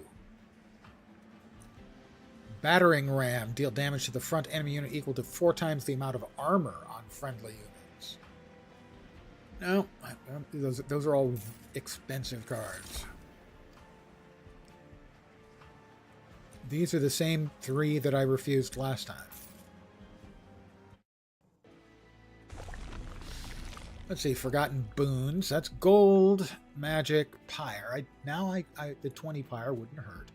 Battering Ram. Deal damage to the front enemy unit equal to 4 times the amount of armor on friendly units. No, those are all expensive cards. These are the same 3 that I refused last time. Let's see, Forgotten Boons. That's gold, magic, pyre. The 20 pyre wouldn't hurt.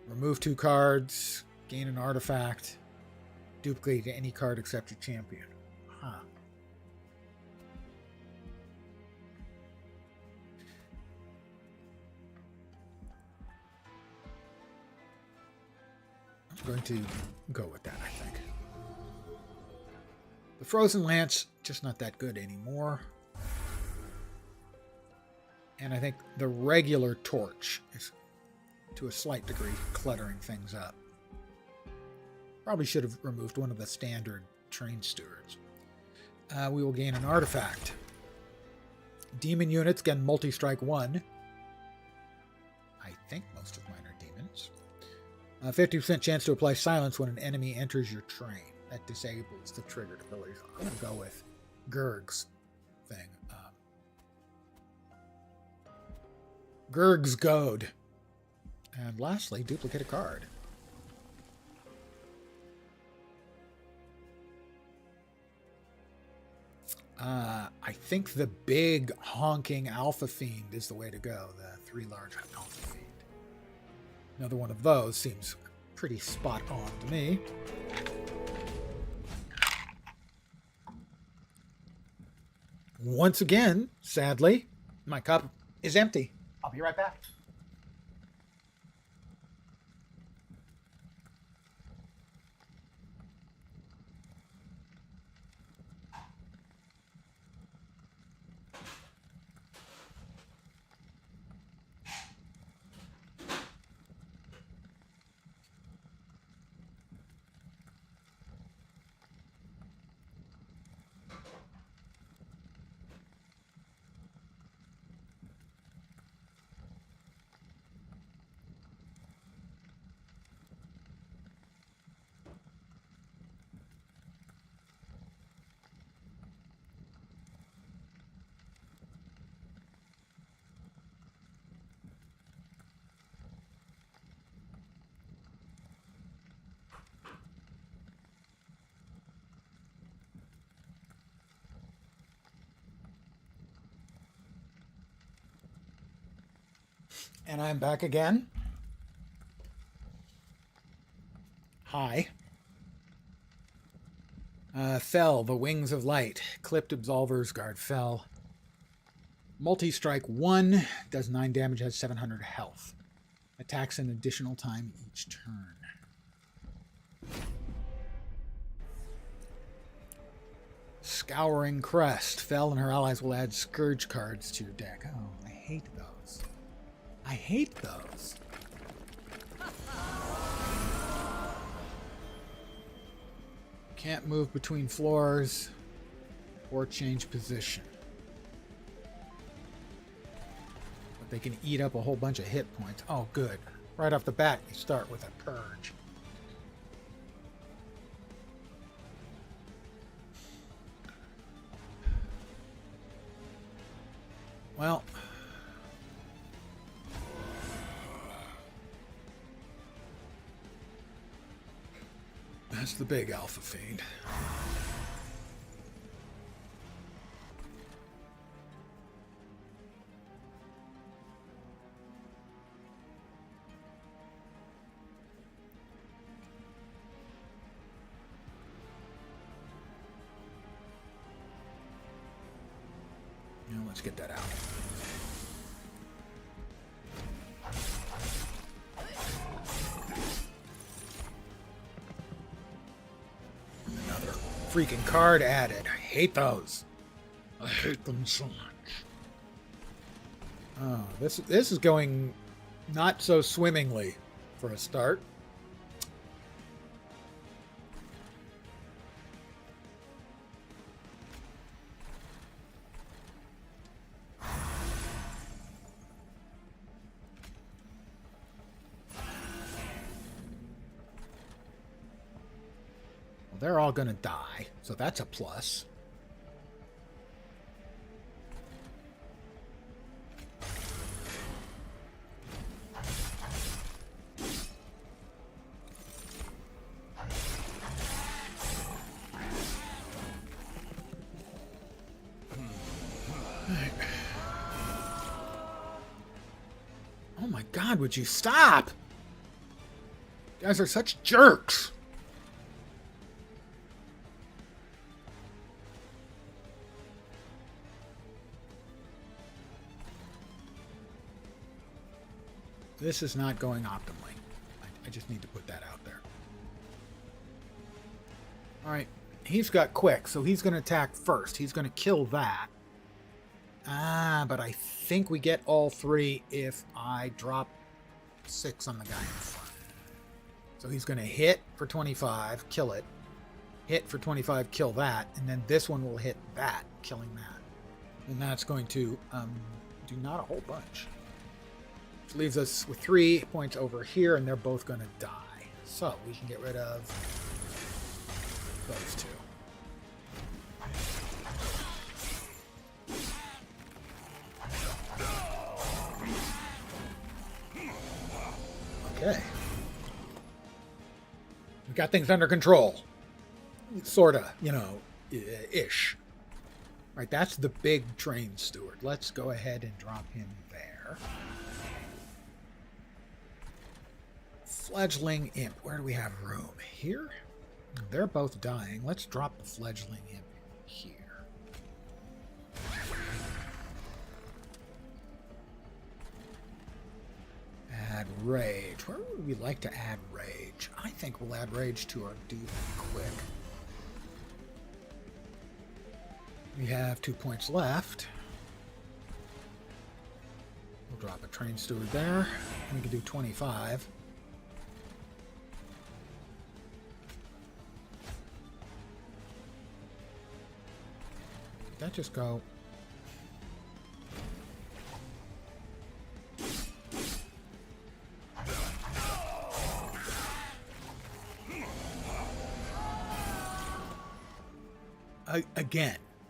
Remove 2 cards, gain an artifact, duplicate to any card except your champion. Huh. I'm going to go with that, I think. The Frozen Lance, just not that good anymore. And I think the regular Torch is, to a slight degree, cluttering things up. Probably should have removed one of the standard Train Stewards. We will gain an artifact. Demon units get multi-strike 1. I think most of mine are demons. 50% chance to apply silence when an enemy enters your train. That disables the triggered abilities. I'm going to go with Gurg's thing. Gurg's Goad. And lastly, duplicate a card. I think the big honking Alpha Fiend is the way to go. The 3 large Alpha Fiend. Another one of those seems pretty spot on to me. Once again, sadly, my cup is empty. I'll be right back. And I'm back again. Hi. Fell, the Wings of Light. Clipped Absolver's Guard fell. Multi-strike 1, does 9 damage, has 700 health. Attacks an additional time each turn. Scouring Crest. Fell and her allies will add Scourge cards to your deck. Oh, I hate those. I hate those. Can't move between floors or change position. But they can eat up a whole bunch of hit points. Oh, good. Right off the bat, you start with a Purge. Well... that's the big Alpha Fiend. Now let's get that out. Freaking card added. I hate those. I hate them so much. Oh, this is going not so swimmingly for a start. They're all going to die, so that's a plus. Right. Oh my god, would you stop? You guys are such jerks. This is not going optimally. I just need to put that out there. Alright, he's got quick, so he's going to attack first. He's going to kill that. But I think we get all three if I drop 6 on the guy in front. So he's going to hit for 25, kill it. Hit for 25, kill that. And then this one will hit that, killing that. And that's going to do not a whole bunch. Which leaves us with 3 points over here, and they're both going to die. So we can get rid of those two. Okay. We got things under control. Sorta, you know, ish. Right, that's the big train steward. Let's go ahead and drop him there. Fledgling imp. Where do we have room? Here? They're both dying. Let's drop the fledgling imp here. Add rage. Where would we like to add rage? I think we'll add rage to our dude quick. We have 2 points left. We'll drop a train steward there. We can do 25. Did that just go?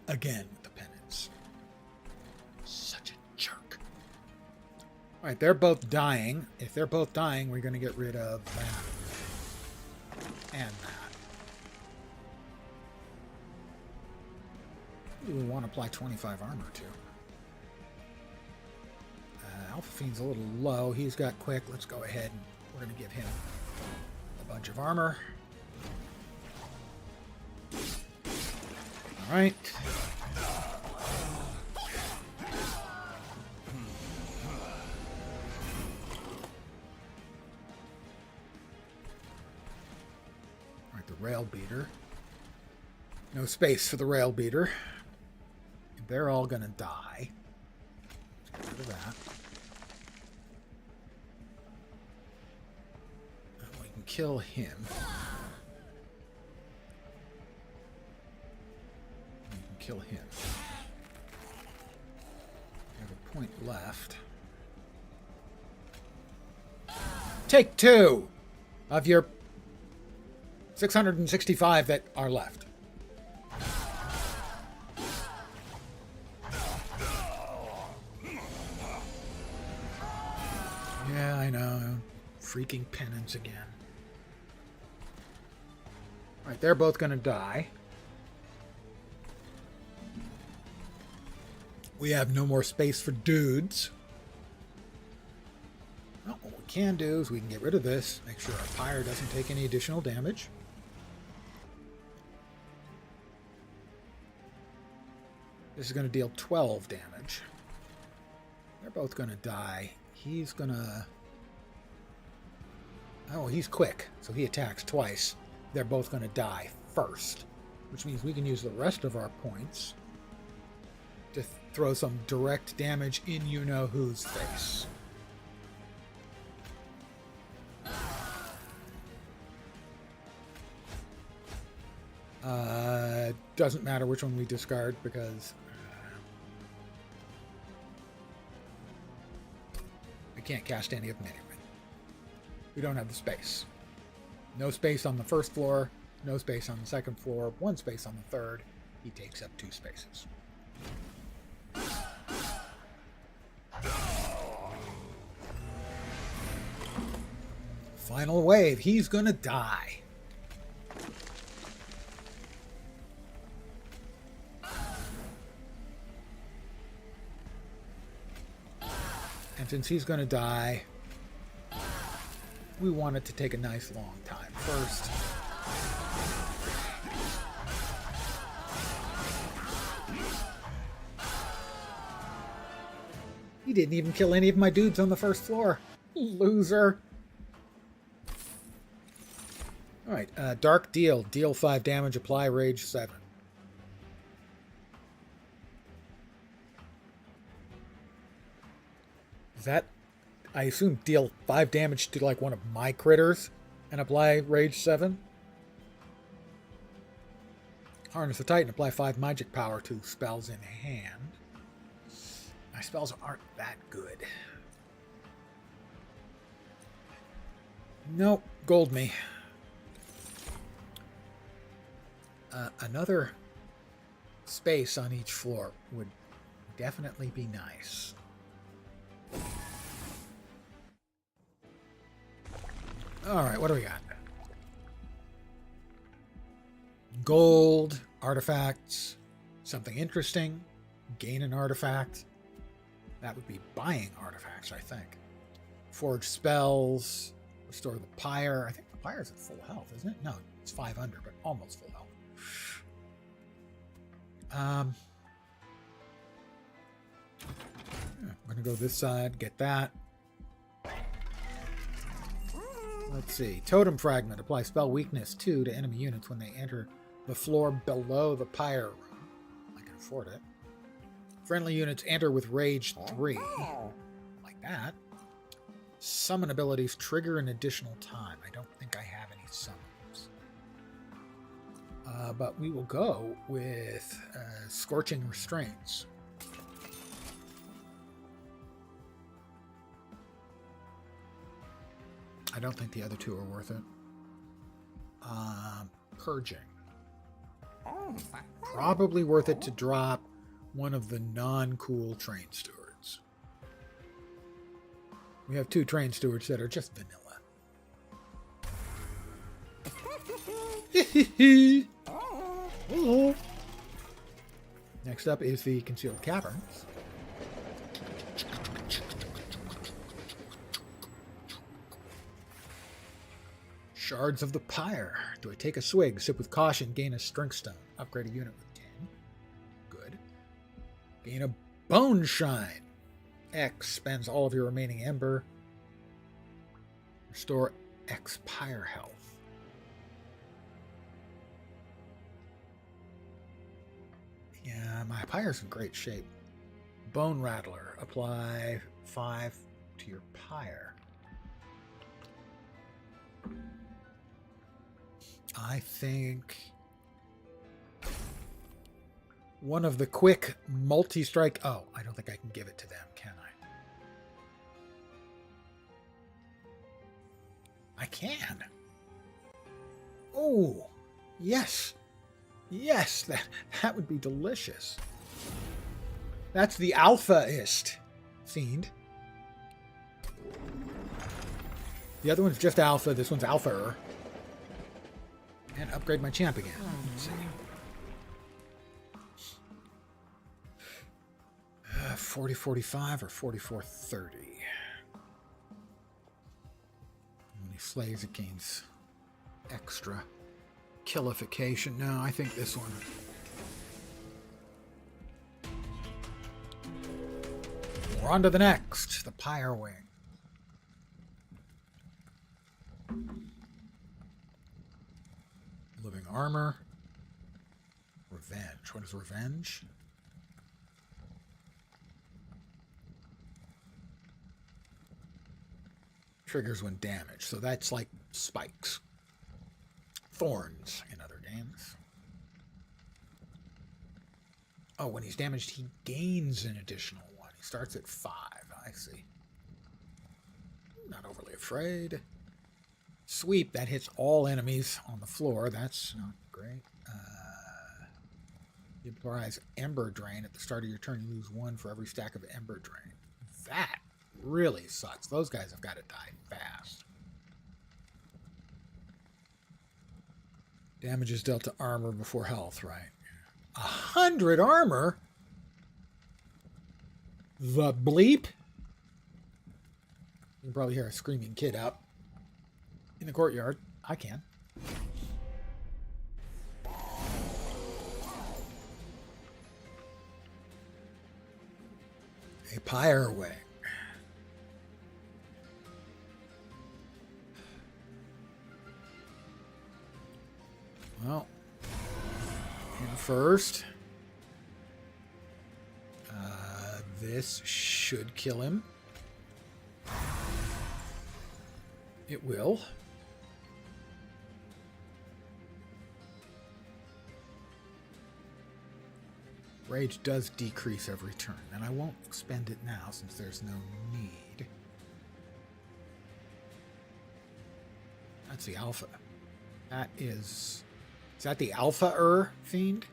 Again with the penance. Such a jerk. Alright, they're both dying. If they're both dying, we're going to get rid of that. And that. We want to apply 25 armor to. Alpha Fiend's a little low. He's got quick. Let's go ahead and we're going to give him a bunch of armor. All right. All right, the rail beater. No space for the rail beater. They're all going to die. Let's get rid of that. And we can kill him. Kill him. We have a point left. Take 2 of your 665 that are left. Yeah, I know. Freaking penance again. Alright, they're both going to die. We have no more space for dudes. Well, what we can do is we can get rid of this, make sure our pyre doesn't take any additional damage. This is going to deal 12 damage. They're both going to die. He's going to... Oh, he's quick, so he attacks twice. They're both going to die first, which means we can use the rest of our points to throw some direct damage in you-know-whose face. Doesn't matter which one we discard because we can't cast any of them anyway. We don't have the space. No space on the first floor, no space on the second floor, 1 space on the third. He takes up 2 spaces. Final wave. He's gonna die. And since he's going to die, we want it to take a nice long time first. He didn't even kill any of my dudes on the first floor. Loser. Alright, Dark Deal. Deal 5 damage, apply rage 7. Is that, I assume, deal 5 damage to like one of my critters and apply rage 7? Harness the Titan, apply 5 magic power to spells in hand. My spells aren't that good. Nope, gold me. Another space on each floor would definitely be nice. Alright, what do we got? Gold, artifacts, something interesting, gain an artifact. That would be buying artifacts, I think. Forge spells, restore the pyre. I think the pyre's at full health, isn't it? No, it's 5 under, but almost full health. I'm going to go this side, get that. Let's see. Totem Fragment. Apply spell weakness 2 to enemy units when they enter the floor below the pyre room. I can afford it. Friendly units enter with rage 3. Like that. Summon abilities trigger an additional time. I don't think I have any summons. But we will go with Scorching Restraints. I don't think the other two are worth it. Purging. Probably worth it to drop one of the non-cool train stewards. We have 2 train stewards that are just vanilla. Oh. Next up is the Concealed Caverns. Shards of the Pyre. Do I take a swig? Sip with caution. Gain a strength stone. Upgrade a unit with 10. Good. Gain a Bone Shine. X spends all of your remaining ember. Restore X Pyre health. Yeah, my Pyre's in great shape. Bone Rattler. Apply 5 to your Pyre. I think one of the quick multi-strike... Oh, I don't think I can give it to them, can I? I can. Oh, yes. Yes, that would be delicious. That's the alpha-ist fiend. The other one's just alpha. This one's alpha-er. And upgrade my champ again. Let's see. 40-45 or 44-30. When he slays, it gains extra killification. No, I think this one. We're on to the next. The Pyre Wing. Living armor. Revenge. What is revenge? Triggers when damaged. So that's like spikes. Thorns in other games. Oh, when he's damaged, he gains an additional one. He starts at 5. I see. Not overly afraid. Sweep, that hits all enemies on the floor. That's not great. You applies Ember Drain. At the start of your turn, you lose 1 for every stack of Ember Drain. That really sucks. Those guys have got to die fast. Damage is dealt to armor before health, right? 100 armor? The bleep? can probably hear a screaming kid out in the courtyard. I can. A pyre away. Well, in first. This should kill him. It will. Rage does decrease every turn, and I won't expend it now since there's no need. That's the alpha. That is... Is that the alpha fiend?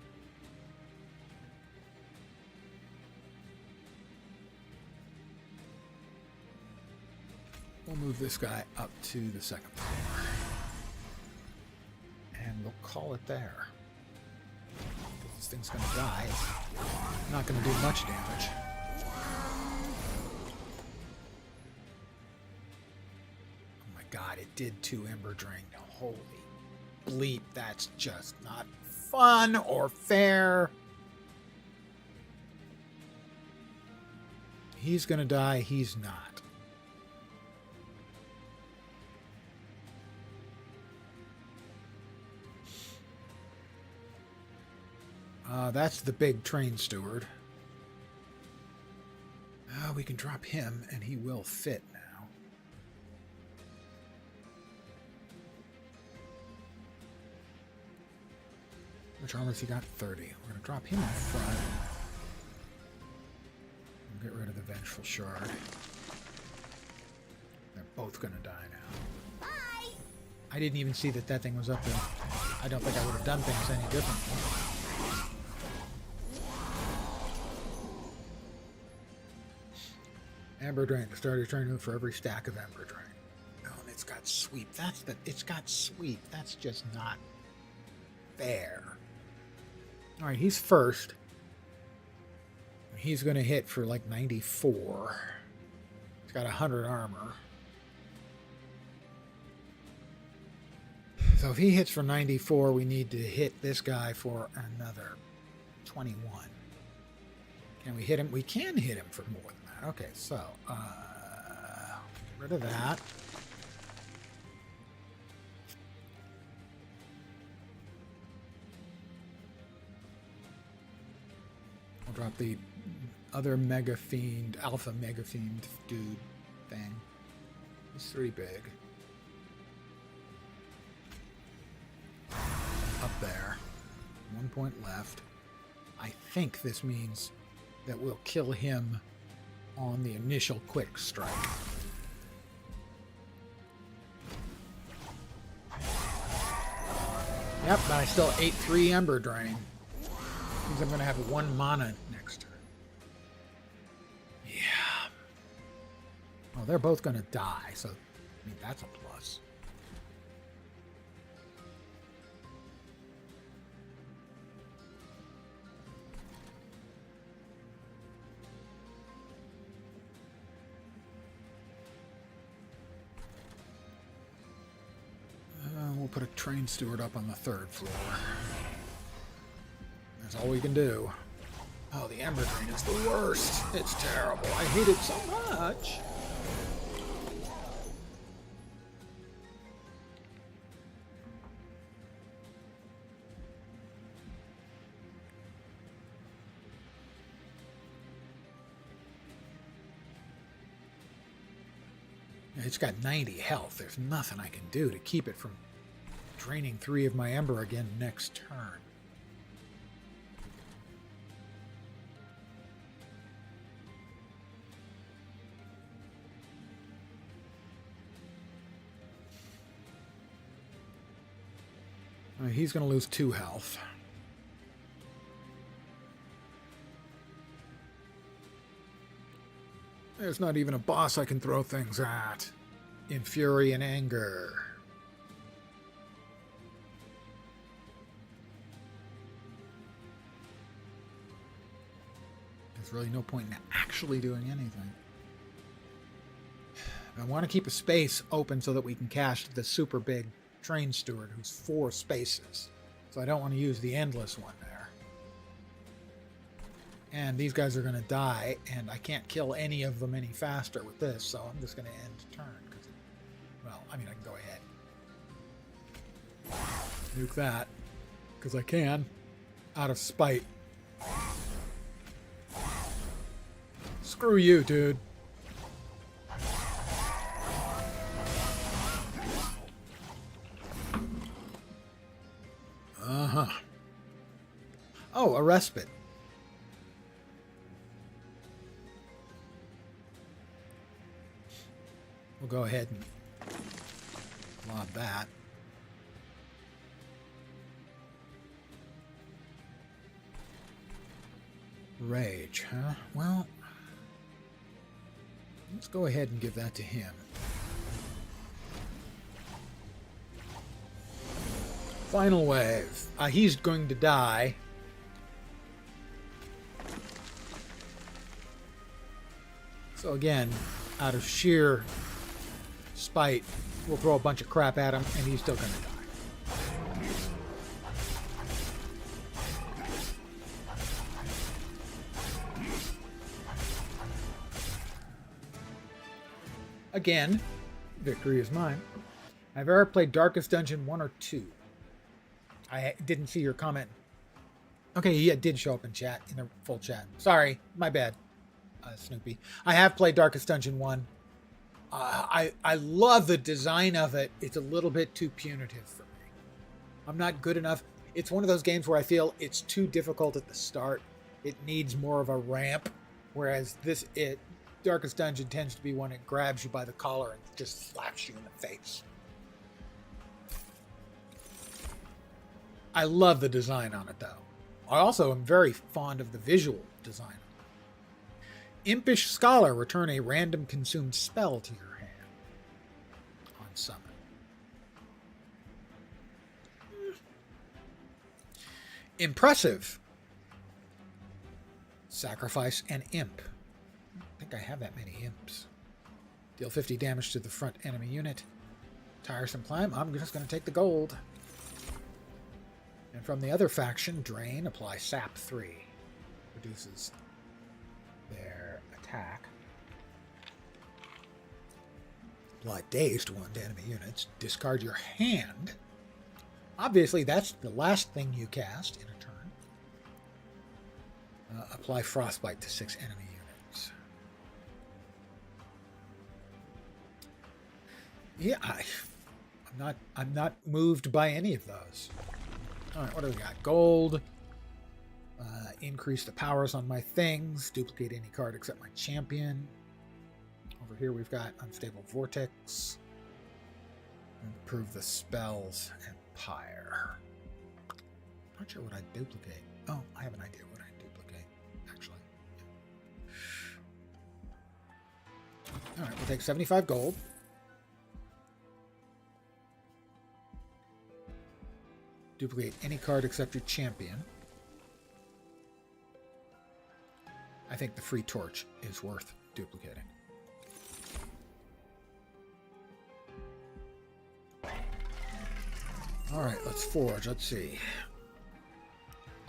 We'll move this guy up to the second floor. And we'll call it there. This thing's going to die. It's not going to do much damage. Oh my god, it did 2 Ember Drain. Holy bleep, that's just not fun or fair. He's going to die, he's not. That's the big train steward. We can drop him, and he will fit now. Which armor's he got? 30. We're going to drop him in front. We'll get rid of the Vengeful Shard. They're both going to die now. Bye! I didn't even see that thing was up there. I don't think I would have done things any differently. Ember Drain. The starter train for every stack of Ember Drain. Oh, and it's got sweep. It's got sweep. That's just not fair. All right, he's first. He's going to hit for like 94. He's got 100 armor. So if he hits for 94, we need to hit this guy for another 21. Can we hit him? We can hit him for more than that. Okay, so get rid of that. I'll drop the other Mega Fiend, Alpha Mega Fiend dude thing. He's 3 big. Up there. 1 point left. I think this means that we'll kill him on the initial quick strike. Yep, but I still ate 3 Ember Drain. Means I'm going to have 1 mana next turn. Yeah. Well, they're both going to die, so I mean, that's a plus. We'll put a train steward up on the 3rd floor. That's all we can do. Oh, the Ember Drain is the worst. It's terrible. I hate it so much. It's got 90 health. There's nothing I can do to keep it from draining 3 of my Ember again next turn. He's going to lose 2 health. There's not even a boss I can throw things at. In fury and anger. There's really no point in actually doing anything. I want to keep a space open so that we can cast the super big train steward, who's 4 spaces. So I don't want to use the endless one there. And these guys are going to die, and I can't kill any of them any faster with this, so I'm just going to end turn. Well, I mean, I can go ahead. Nuke that, because I can, out of spite. Screw you, dude. Uh-huh. Oh, a respite. We'll go ahead and lob that. Rage, huh? Well, let's go ahead and give that to him. Final wave. He's going to die. So again, out of sheer spite, we'll throw a bunch of crap at him, and he's still going to die. Again, victory is mine. I've ever played Darkest Dungeon 1 or 2. I didn't see your comment. Okay, yeah, it did show up in chat, in the full chat. Sorry, my bad, Snoopy. I have played Darkest Dungeon 1. I love the design of it. It's a little bit too punitive for me. I'm not good enough. It's one of those games where I feel it's too difficult at the start. It needs more of a ramp, whereas Darkest Dungeon tends to be one that grabs you by the collar and just slaps you in the face. I love the design on it, though. I also am very fond of the visual design. Impish Scholar, return a random consumed spell to your hand on summon. Impressive. Sacrifice an imp. I don't think I have that many imps. Deal 50 damage to the front enemy unit. Tiresome climb. I'm just going to take the gold. And from the other faction, Drain, apply Sap 3. Reduces their attack. Apply Dazed 1 to enemy units. Discard your hand. Obviously, that's the last thing you cast in a turn. Apply Frostbite to 6 enemy units. Yeah, I'm not moved by any of those. All right, what do we got? Gold. Increase the powers on my things. Duplicate any card except my champion. Over here we've got Unstable Vortex. Improve the spells. Empire. Not sure what I'd duplicate. Oh, I have an idea what I'd duplicate, actually. All right, we'll take 75 gold. Duplicate any card except your champion. I think the free torch is worth duplicating. All right, let's forge. Let's see.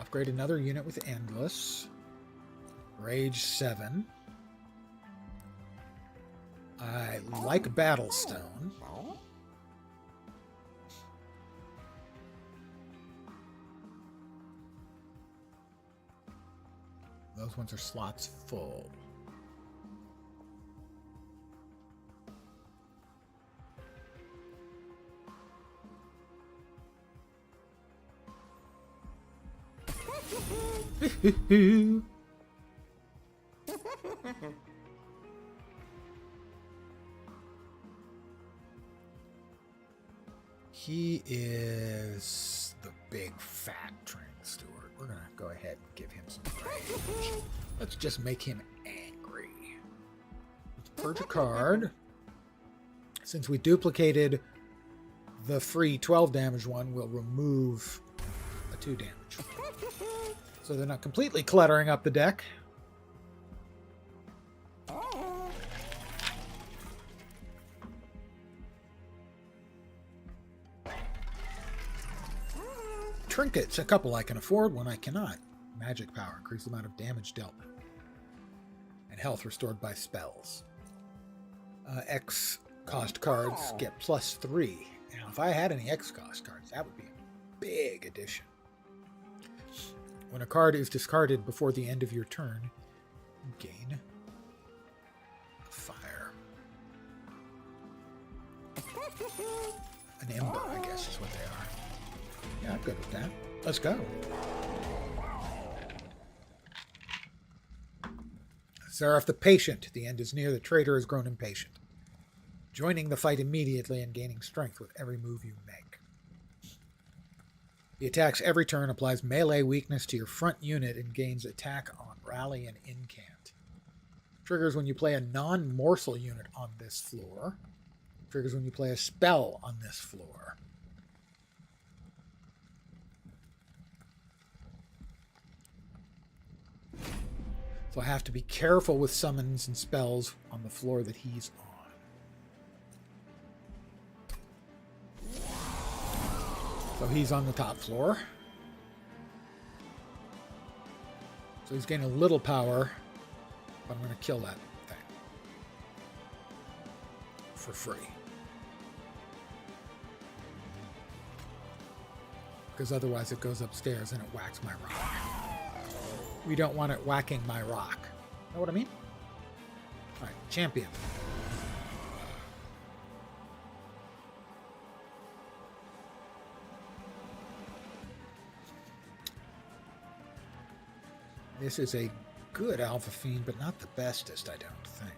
Upgrade another unit with Endless. Rage 7. I like Battlestone. Those ones are slots full. He is the big fat train steward. We're gonna go ahead and give him some rage. Let's just make him angry. Let's purge a card. Since we duplicated the free 12 damage one, we'll remove a 2 damage. So they're not completely cluttering up the deck. Trinkets, a couple I can afford, one I cannot. Magic power, increase the amount of damage dealt. And health restored by spells. X cost cards get +3. Now, if I had any X cost cards, that would be a big addition. When a card is discarded before the end of your turn, you gain fire. An ember, I guess is what they are. Yeah, I'm good with that. Let's go. Seraph the Patient. The end is near. The traitor has grown impatient. Joining the fight immediately and gaining strength with every move you make. He attacks every turn, applies melee weakness to your front unit, and gains attack on rally and incant. Triggers when you play a non-morsel unit on this floor. Triggers when you play a spell on this floor. So I have to be careful with summons and spells on the floor that he's on. So he's on the top floor. So he's gaining a little power, but I'm going to kill that thing for free. Because otherwise it goes upstairs and it whacks my rock. We don't want it whacking my rock. Know what I mean? All right, champion. This is a good Alpha Fiend, but not the bestest, I don't think.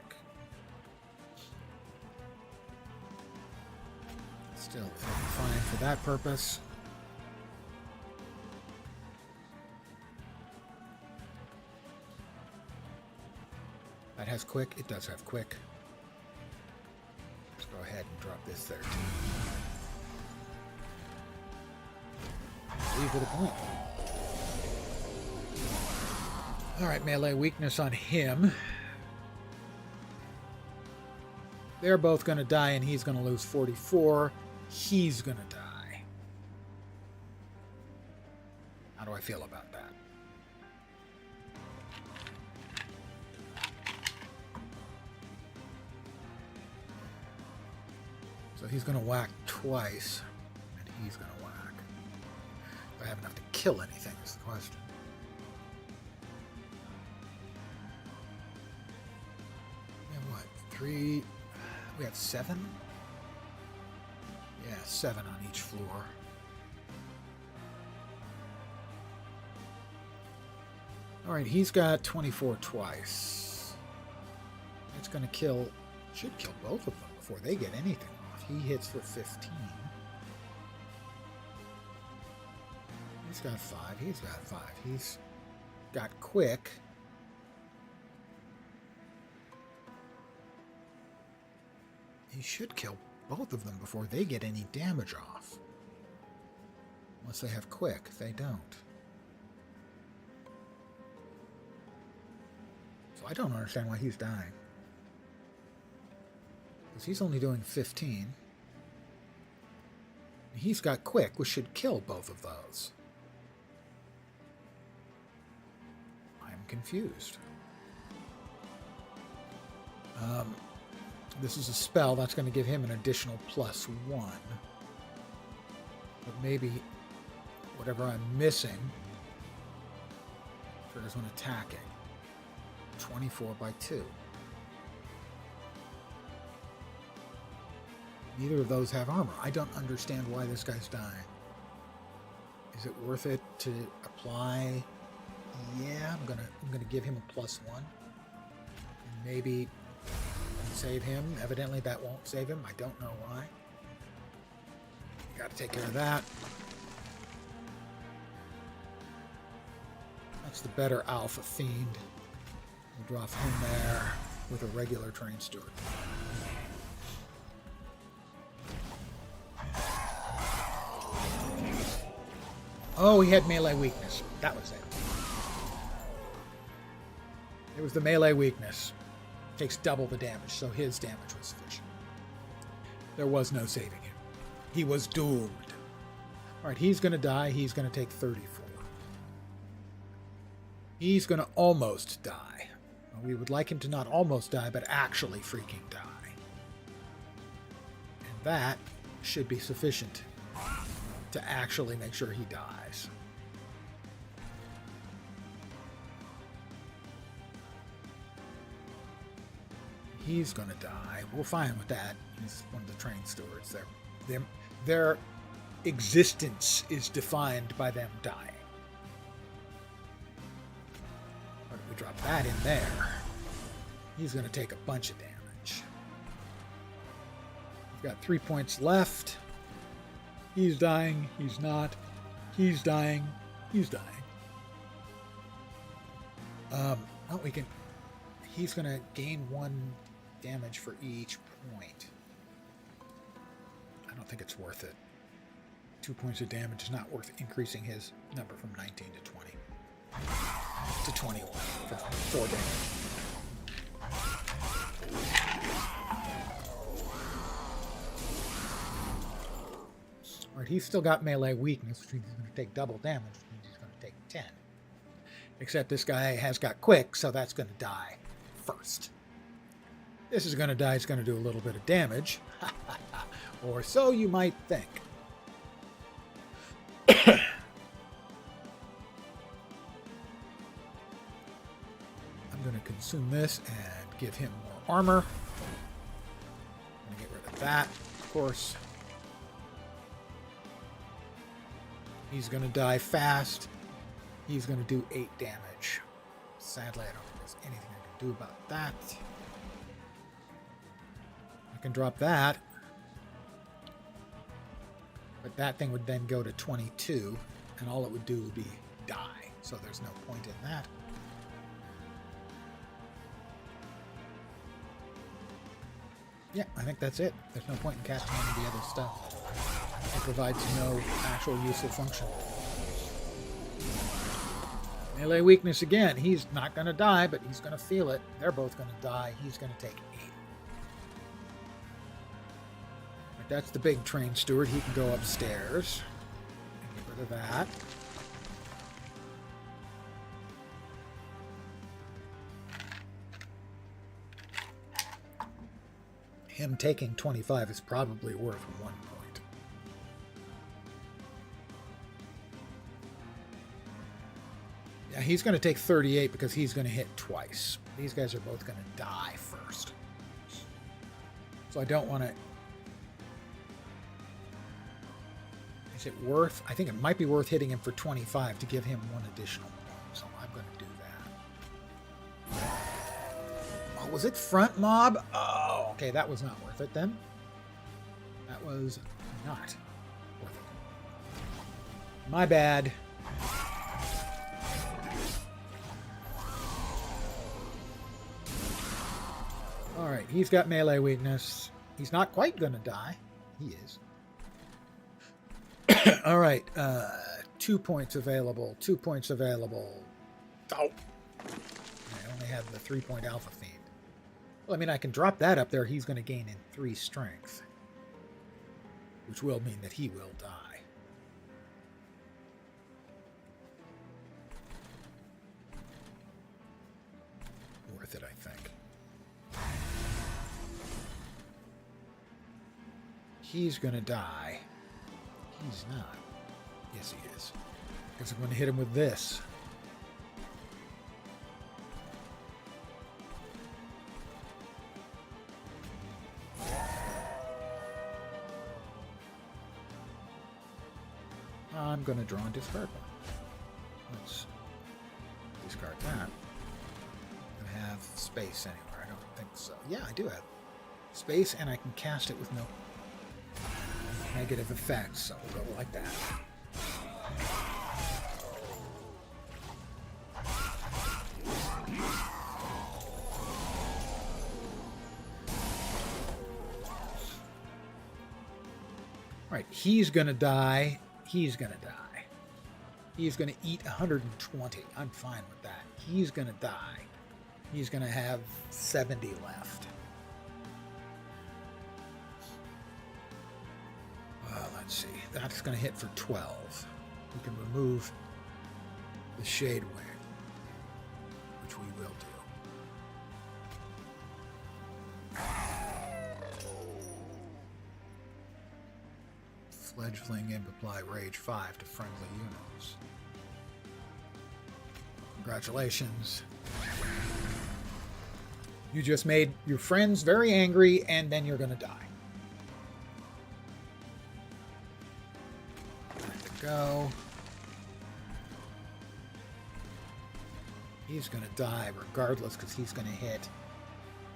Still, it'll be fine for that purpose. That has quick. It does have quick. Let's go ahead and drop this there, too. Leave it a point. Alright, melee weakness on him. They're both going to die, and he's going to lose 44. He's going to die. How do I feel about that? So he's going to whack twice, and he's going to whack. Do I have enough to kill anything is the question. And what? 3... We have 7? Yeah, 7 on each floor. Alright, he's got 24 twice. It's going to kill... Should kill both of them before they get anything off. He hits for 15. He's got 5. He's got 5. He's got quick. He should kill both of them before they get any damage off. Unless they have quick. They don't. So I don't understand why he's dying. Because he's only doing 15. He's got quick, which should kill both of those. I'm confused. This is a spell that's going to give him an additional +1. But maybe whatever I'm missing triggers when attacking. 24 by 2. Neither of those have armor. I don't understand why this guy's dying. Is it worth it to apply? Yeah, I'm gonna give him a +1. Maybe save him. Evidently that won't save him. I don't know why. Got to take care of that. That's the better Alpha Fiend. We'll drop him there with a regular Train Steward. Oh, he had melee weakness. That was it. It was the melee weakness. Takes double the damage, so his damage was sufficient. There was no saving him. He was doomed. Alright, he's going to die. He's going to take 34. He's going to almost die. Well, we would like him to not almost die, but actually freaking die. And that should be sufficient to actually make sure he dies. He's going to die. We're fine with that. He's one of the train stewards. Their existence is defined by them dying. But if we drop that in there, he's going to take a bunch of damage. We've got 3 points left. He's dying. He's not. He's dying. He's dying. Well, we can... He's going to gain 1 damage for each point. I don't think it's worth it. 2 points of damage is not worth increasing his number from 19 to 20. To 21 for 4 damage. Alright, he's still got melee weakness, which means he's going to take double damage, which means he's going to take 10. Except this guy has got quick, so that's going to die first. This is going to die. It's going to do a little bit of damage. Or so you might think. I'm going to consume this and give him more armor. I'm going to get rid of that, of course. He's going to die fast. He's going to do 8 damage. Sadly, I don't think there's anything I can do about that. I can drop that. But that thing would then go to 22, and all it would do would be die. So there's no point in that. Yeah, I think that's it. There's no point in casting any of the other stuff. It provides no actual useful function. Melee weakness again. He's not going to die, but he's going to feel it. They're both going to die. He's going to take 8. But that's the big train steward. He can go upstairs. Get rid of that. Him taking 25 is probably worth 1 point. Yeah, he's going to take 38 because he's going to hit twice. These guys are both going to die first. So I don't want to... Is it worth... I think it might be worth hitting him for 25 to give him 1 additional point. So I'm going to do that. Oh, was it front mob? Oh, okay, that was not worth it then. That was not worth it. My bad. Alright, he's got melee weakness. He's not quite gonna die. He is. Alright, 2 points available. 2 points available. Oh! I only have the 3-point alpha fiend. Well, I mean, I can drop that up there. He's going to gain in 3 strength. Which will mean that he will die. Worth it, I think. He's going to die. He's not. Yes, he is. Because I'm going to hit him with this. I'm going to draw and discard one. Let's discard that. I have space anywhere. I don't think so. Yeah, I do have space, and I can cast it with no negative effects, so we'll go like that. Right, he's going to die. He's going to die. He's going to eat 120. I'm fine with that. He's going to die. He's going to have 70 left. Let's see. That's going to hit for 12. We can remove the Shade Wing, which we will do. Fledgling Imp apply Rage 5 to friendly units. Congratulations. You just made your friends very angry, and then you're going to die. Go. He's going to die regardless because he's going to hit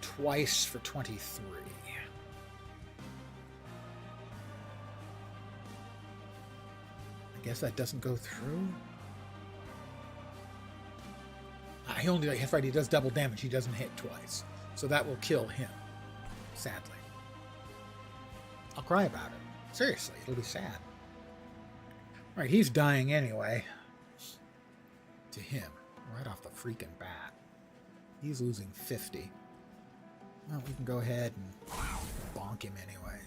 twice for 23. I guess that doesn't go through. He only hits right. He does double damage. He doesn't hit twice, so that will kill him. Sadly, I'll cry about it. Seriously, it'll be sad. All right, he's dying anyway. To him, right off the freaking bat. He's losing 50. Well, we can go ahead and bonk him anyway.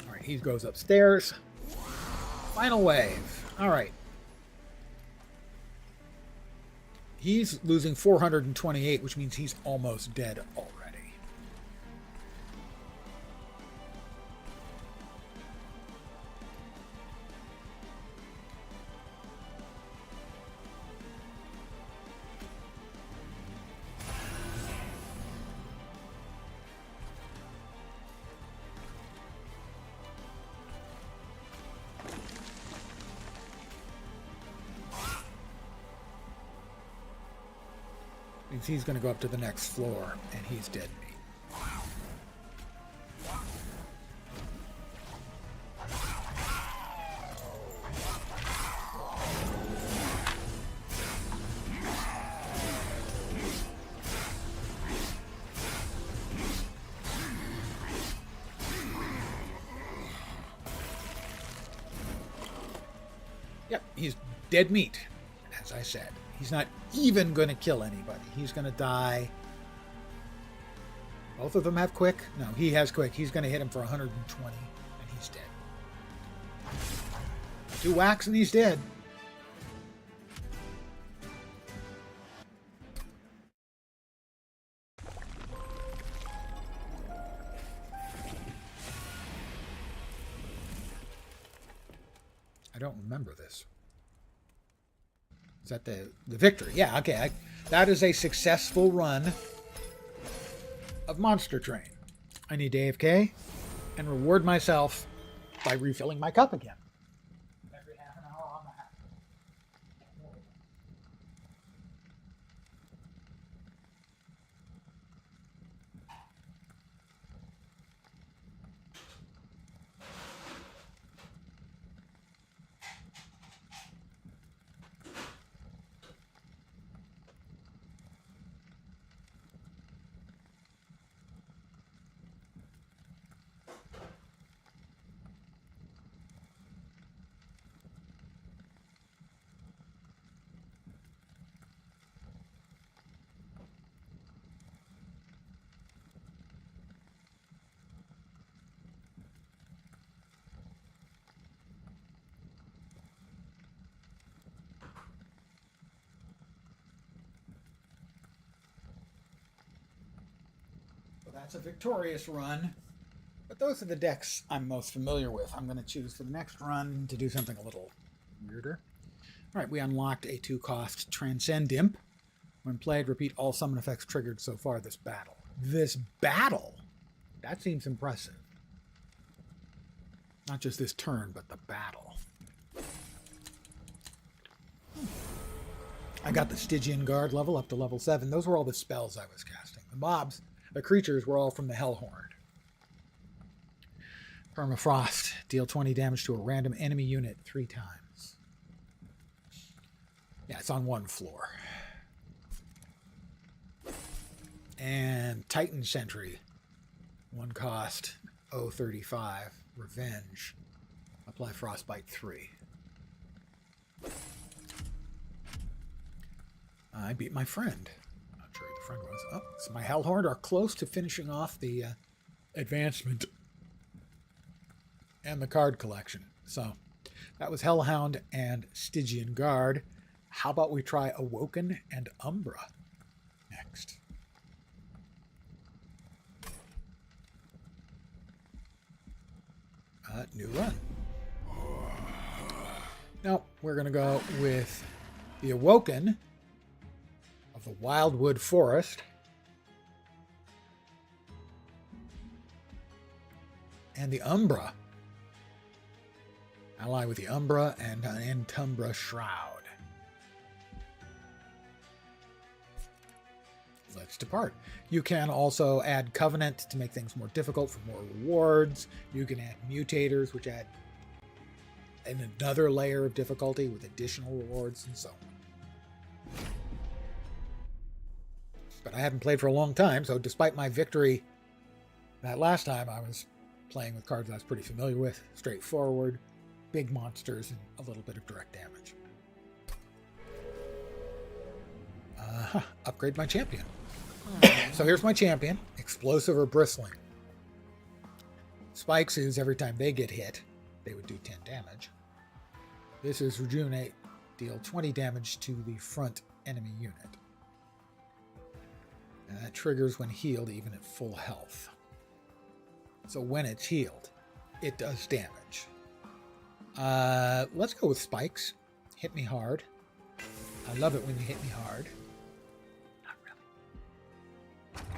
All right, he goes upstairs. Final wave. All right. He's losing 428, which means he's almost dead already. He's going to go up to the next floor, and he's dead meat. Yep, he's dead meat, as I said. He's not even going to kill anybody. He's going to die. Both of them have quick? No, he has quick. He's going to hit him for 120, and he's dead. 2 whacks, and he's dead. I don't remember this. Is that the victory? Yeah, okay. That is a successful run of Monster Train. I need to AFK and reward myself by refilling my cup again. Every half an hour on the half. That's a victorious run, but those are the decks I'm most familiar with. I'm going to choose for the next run to do something a little weirder. All right, we unlocked a 2-cost Transcend Imp. When played, repeat all summon effects triggered so far this battle. This battle? That seems impressive. Not just this turn, but the battle. I got the Stygian Guard level up to level 7. Those were all the spells I was casting. The mobs, the creatures were all from the Hellhorn. Permafrost. Deal 20 damage to a random enemy unit 3 times. Yeah, it's on 1 floor. And Titan Sentry. 1 cost. 035. Revenge. Apply Frostbite 3. I beat my friend. friend was. Oh, so my Hellhorn are close to finishing off the advancement and the card collection. So that was Hellhound and Stygian Guard. How about we try Awoken and Umbra next? New run. Now we're going to go with the Awoken of the Wildwood Forest. And the Umbra. Ally with the Umbra and an Entumbra Shroud. Let's depart. You can also add Covenant to make things more difficult for more rewards. You can add Mutators, which add another layer of difficulty with additional rewards and so on. But I haven't played for a long time, so despite my victory that last time, I was playing with cards I was pretty familiar with. Straightforward, big monsters, and a little bit of direct damage. Upgrade my champion. So here's my champion, Explosive or Bristling. Spikes is every time they get hit, they would do 10 damage. This is Rejuvenate, deal 20 damage to the front enemy unit. And that triggers when healed, even at full health. So when it's healed, it does damage. Let's go with Spikes. Hit me hard. I love it when you hit me hard.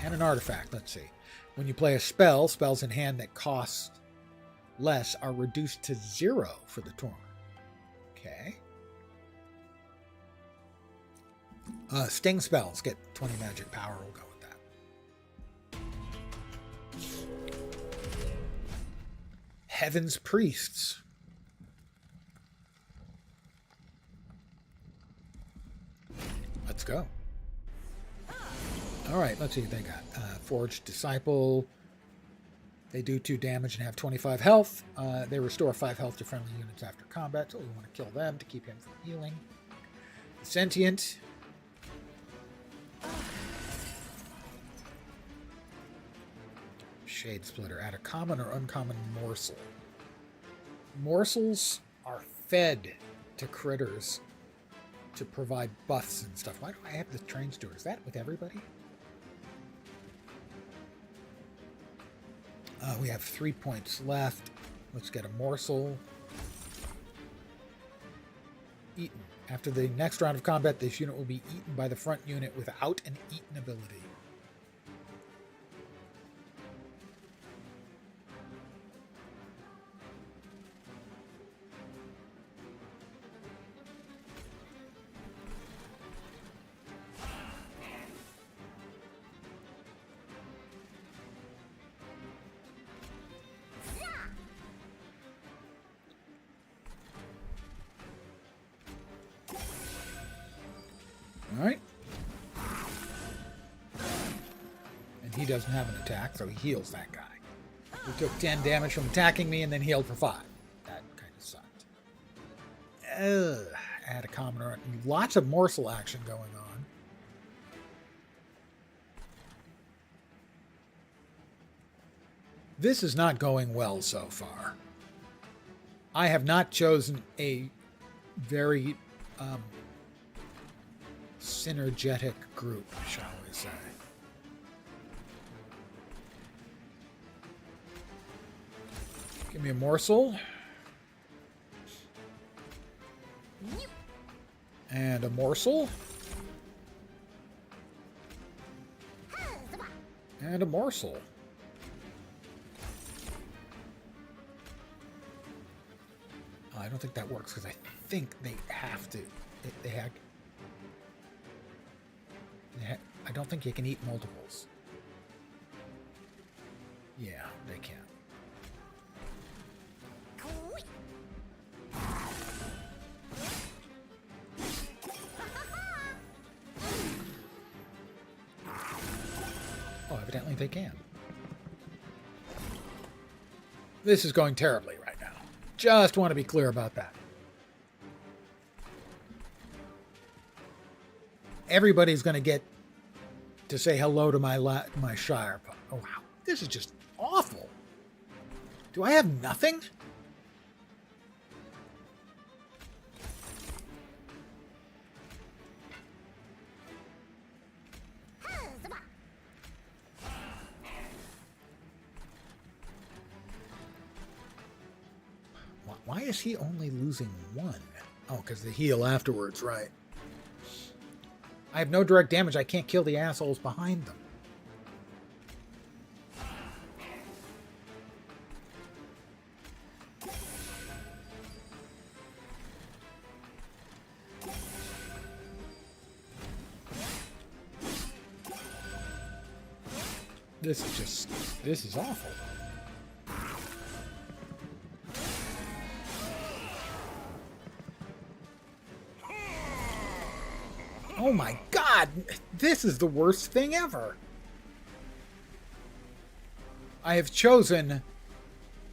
And an artifact, let's see. When you play a spell, spells in hand that cost less are reduced to 0 for the tournament. Okay. Sting spells get 20 magic power. We'll go with that. Heaven's Priests. Let's go. All right, let's see what they got. Forged Disciple. They do 2 damage and have 25 health. They restore 5 health to friendly units after combat, so we want to kill them to keep him from healing. Sentient. Shade Splitter. Add a common or uncommon morsel. Morsels are fed to critters to provide buffs and stuff. Why do I have the Train Steward? Is that with everybody? We have 3 points left. Let's get a morsel. Eaten. After the next round of combat, this unit will be eaten by the front unit without an eaten ability. Alright. And he doesn't have an attack, so he heals that guy. He took 10 damage from attacking me and then healed for 5. That kind of sucked. Add a commoner. Lots of morsel action going on. This is not going well so far. I have not chosen a very synergetic group, shall we say. Give me a morsel. And a morsel. And a morsel. I don't think that works because I think they have to. I don't think you can eat multiples. Yeah, they can. Oh, evidently they can. This is going terribly right now. Just want to be clear about that. Everybody's going to get to say hello to my Shire pup. Oh, wow. This is just awful. Do I have nothing? Why is he only losing one? Oh, because the heal afterwards, right. I have no direct damage. I can't kill the assholes behind them. This is awful. Oh my god, this is the worst thing ever. I have chosen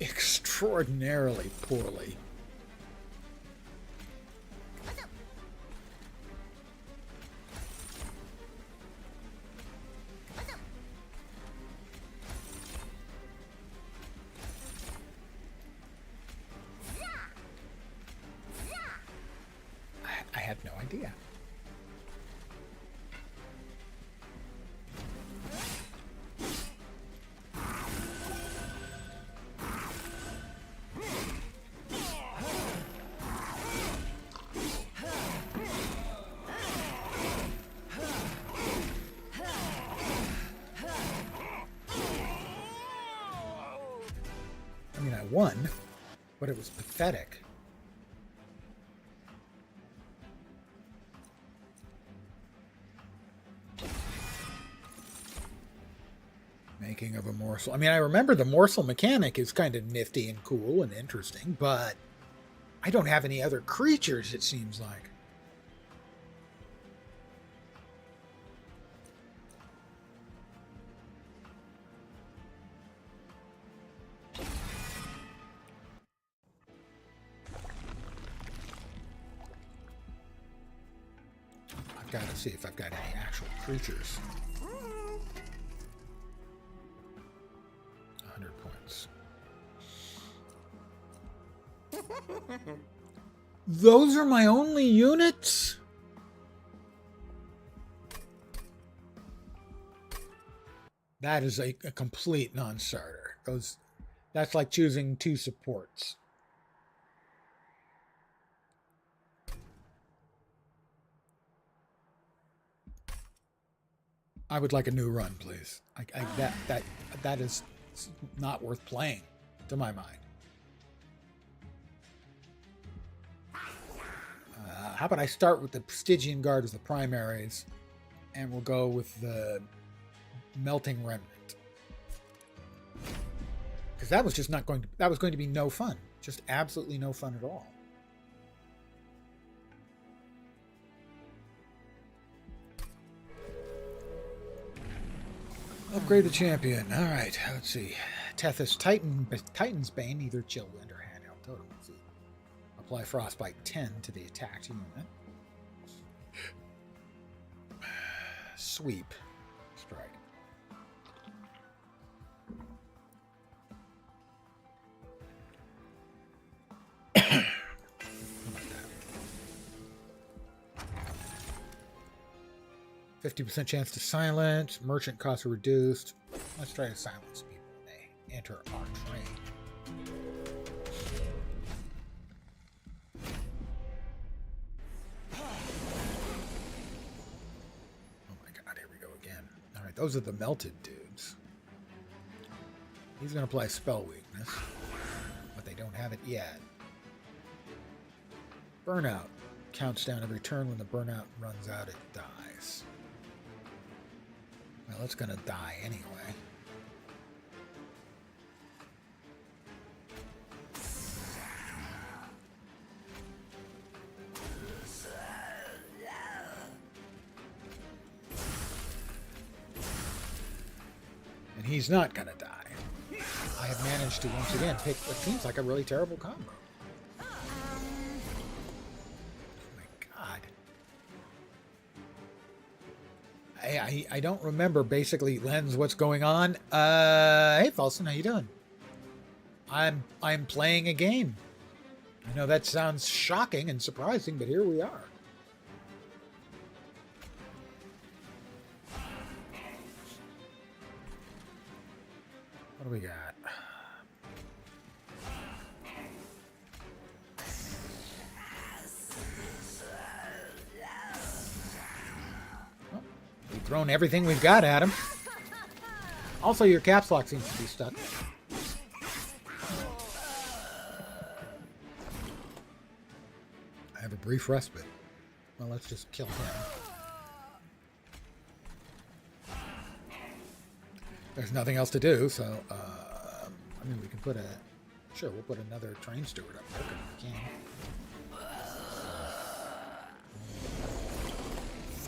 extraordinarily poorly. I had no idea. I mean, I won, but it was pathetic. Making of a morsel. I mean, I remember the morsel mechanic is kind of nifty and cool and interesting, but I don't have any other creatures, it seems like. I've got to see if I've got any actual creatures. 100 points. Those are my only units? That is a complete non-starter. That's like choosing 2 supports. I would like a new run, please. That is not worth playing, to my mind. How about I start with the Stygian Guard as the primaries, and we'll go with the Melting Remnant. Because that was just not going to... That was going to be no fun. Just absolutely no fun at all. Upgrade the champion. All right, let's see. Tethys Titan's Bane, either chill wind or handheld totem. Let's see. Apply Frostbite 10 to the attacked unit. Sweep. Strike. How about that? 50% chance to silence. Merchant costs are reduced. Let's try to silence people when they enter our train. Oh my god, here we go again. Alright, those are the melted dudes. He's going to apply spell weakness, but they don't have it yet. Burnout. Counts down every turn. When the burnout runs out, it dies. Well, it's going to die anyway. And he's not going to die. I have managed to once again pick what seems like a really terrible combo. I don't remember basically, Lens, what's going on. Hey, Falson, how you doing? I'm playing a game. I know that sounds shocking and surprising, but here we are. What do we got? Well, we've thrown everything we've got at him. Also, your caps lock seems to be stuck. I have a brief respite. Well, let's just kill him. There's nothing else to do, so, I mean, we can put a... Sure, we'll put another train steward up there, if we can.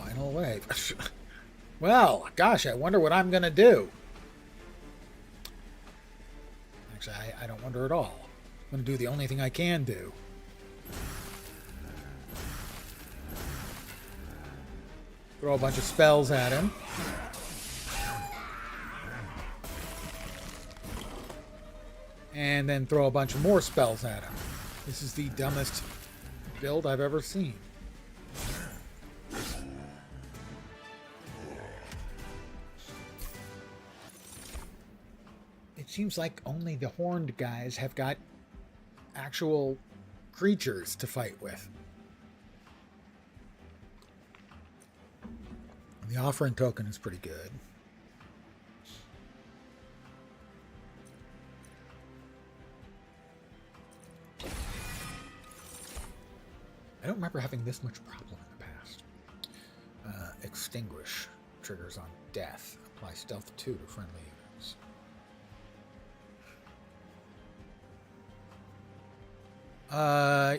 Final wave. Well, gosh, I wonder what I'm going to do. Actually, I don't wonder at all. I'm going to do the only thing I can do. Throw a bunch of spells at him. And then throw a bunch of more spells at him. This is the dumbest build I've ever seen. It seems like only the horned guys have got actual creatures to fight with. The offering token is pretty good. I don't remember having this much problem in the past. Extinguish triggers on death. Apply stealth 2 to friendly units.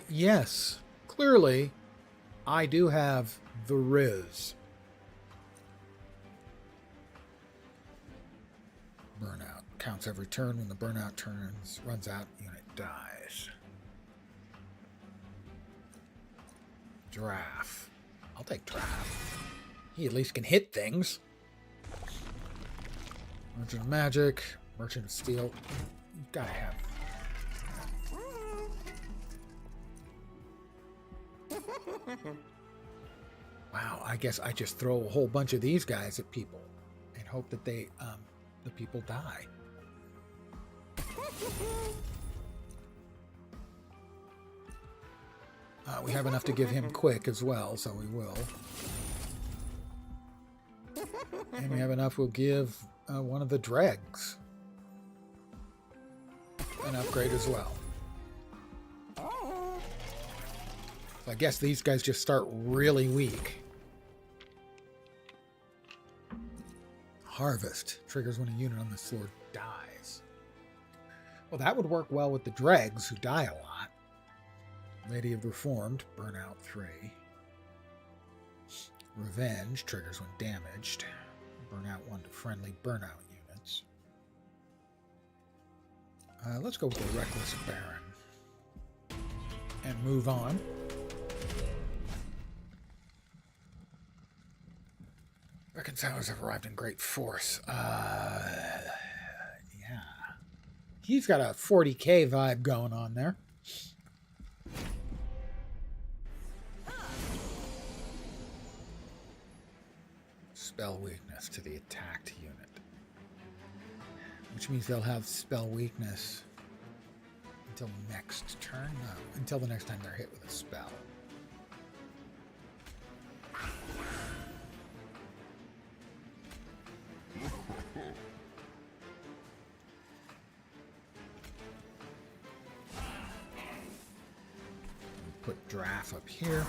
Yes. Clearly, I do have the Riz. Burnout. Counts every turn. When the burnout runs out, unit dies. Giraffe. I'll take Giraffe. He at least can hit things. Merchant of Magic. Merchant of Steel. You've got to have. Wow, I guess I just throw a whole bunch of these guys at people and hope that they, the people die. We have enough to give him quick as well, so we will. And we have enough, we'll give one of the dregs an upgrade as well. So I guess these guys just start really weak. Harvest. Triggers when a unit on the sword dies. Well, that would work well with the dregs, who die a lot. Lady of the Reformed, burnout 3. Revenge, triggers when damaged. Burnout 1 to friendly burnout units. Let's go with the Reckless Baron. And move on. Reconcilers have arrived in great force. Yeah. He's got a 40k vibe going on there. Spell weakness to the attacked unit. Which means they'll have spell weakness until next turn? No, until the next time they're hit with a spell. Put Giraffe up here.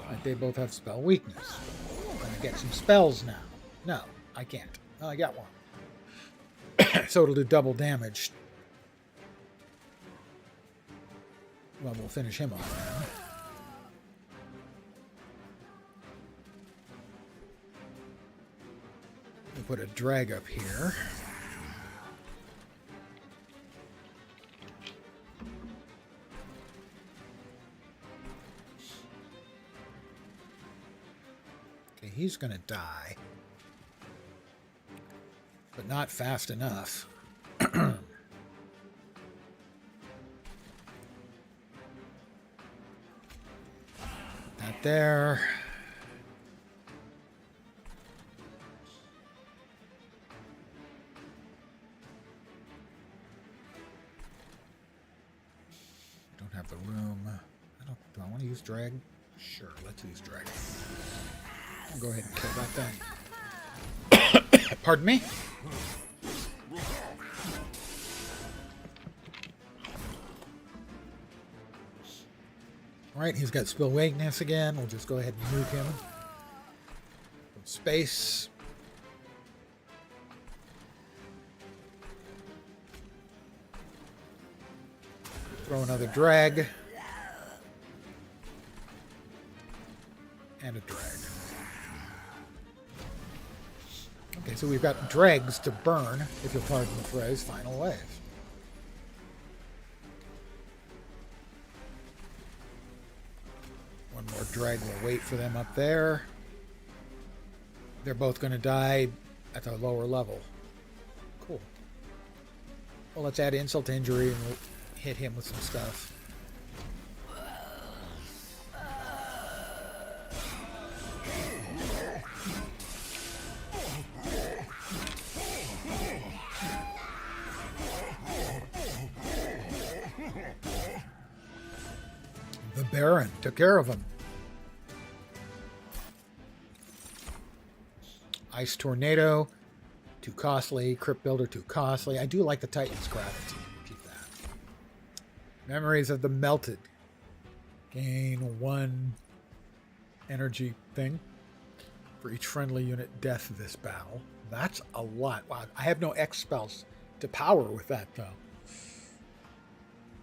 Right, they both have spell weakness. I'm going to get some spells now. No, I can't. Oh, I got one. So it'll do double damage. Well, we'll finish him off now. We'll put a drag up here. Okay, he's going to die. But not fast enough. Not there. Don't have the room. Do I want to use drag? Sure, let's use drag. I'll go ahead and kill that thing. Pardon me? Alright, he's got spill weakness again. We'll just go ahead and nuke him. Space. Throw another drag. And a drag. Okay, so we've got dregs to burn, if you'll pardon the phrase, final wave. One more drag will wait for them up there. They're both going to die at the lower level. Cool. Well, let's add insult to injury and we'll hit him with some stuff. The Baron took care of him. Ice Tornado, too costly. Crypt Builder, too costly. I do like the Titan's Gravity. Keep that. Memories of the Melted. Gain 1 energy thing for each friendly unit death this battle. That's a lot. Wow, I have no X spells to power with that, though.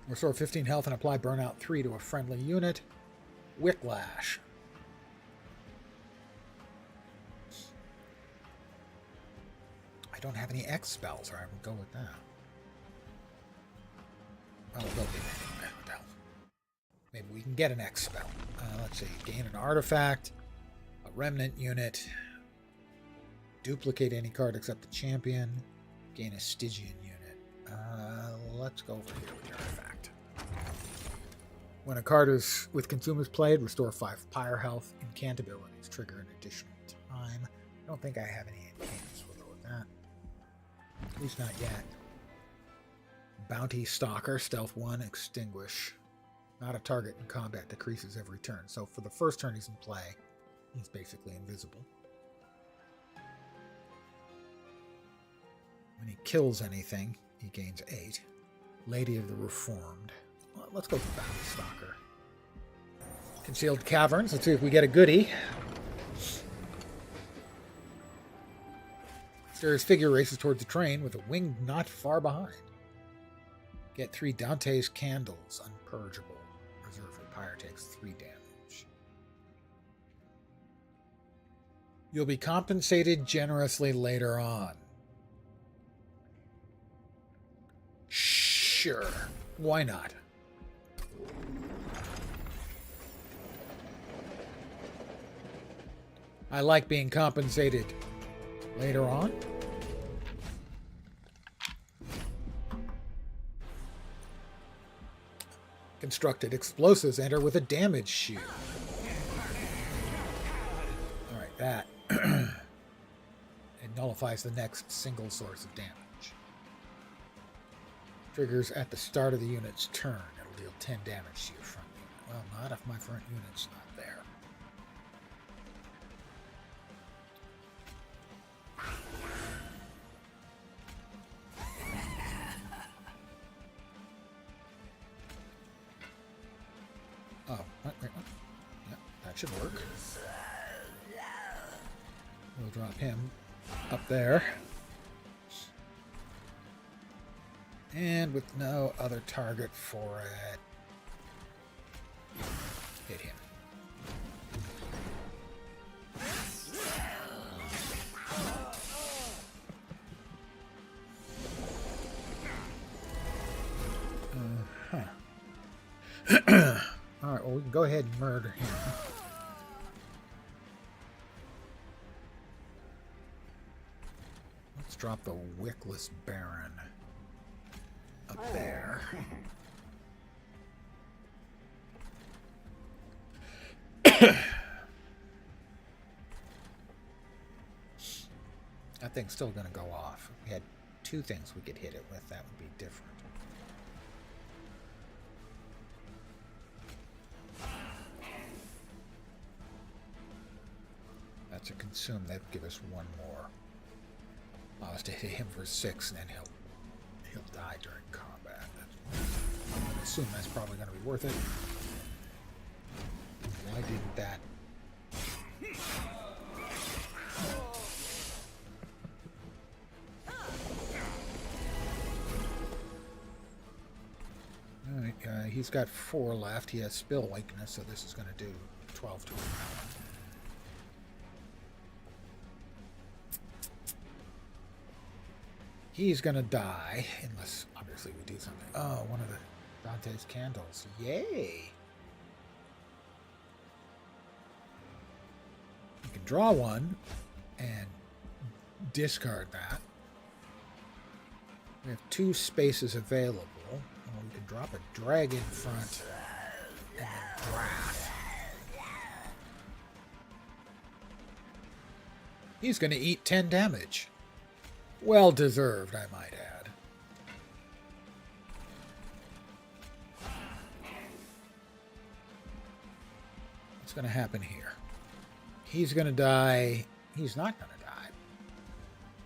Restore 15 health and apply Burnout 3 to a friendly unit. Whiplash. I don't have any X spells, or I would go with that. Well, we'll go with it. Maybe we can get an X spell. Let's see. Gain an artifact, a remnant unit, duplicate any card except the champion, gain a Stygian unit. Let's go over here with the artifact. When a card is with consumers played, restore 5 pyre health. Incant abilities trigger an additional time. I don't think I have any incants. We'll go with that. At least not yet. Bounty Stalker, Stealth 1, Extinguish. Not a target in combat, decreases every turn. So for the first turn he's in play, he's basically invisible. When he kills anything, he gains 8. Lady of the Reformed. Well, let's go for Bounty Stalker. Concealed Caverns. Let's see if we get a goodie. Mysterious figure races towards the train with a wing not far behind. Get 3 Dante's Candles, Unpurgeable. Reserve for Pyre takes 3 damage. You'll be compensated generously later on. Sure. Why not? I like being compensated later on. Constructed explosives enter with a damage shield. Alright, that. It nullifies the next single source of damage. Triggers at the start of the unit's turn. It'll deal 10 damage to your front unit. Well, not if my front unit's not there. Oh, wait. Yeah, that should work. We'll drop him up there. And with no other target for it, hit him. Alright, well, we can go ahead and murder him. Let's drop the Wickless Baron up there. That thing's still going to go off. If we had two things we could hit it with, that would be different. That's a consume. That would give us one more. Allow us to hit him for 6, and then he'll die during combat. I'm going to assume that's probably going to be worth it. Why didn't that? Alright, he's got 4 left. He has spill weakness, so this is going to do 12 to him. He's going to die, unless, obviously, we do something. Oh, one of the Dante's candles. Yay! You can draw one and discard that. We have 2 spaces available. Well, we can drop a drag in front and then draft. He's going to eat 10 damage. Well deserved, I might add. What's going to happen here? He's going to die. He's not going to die.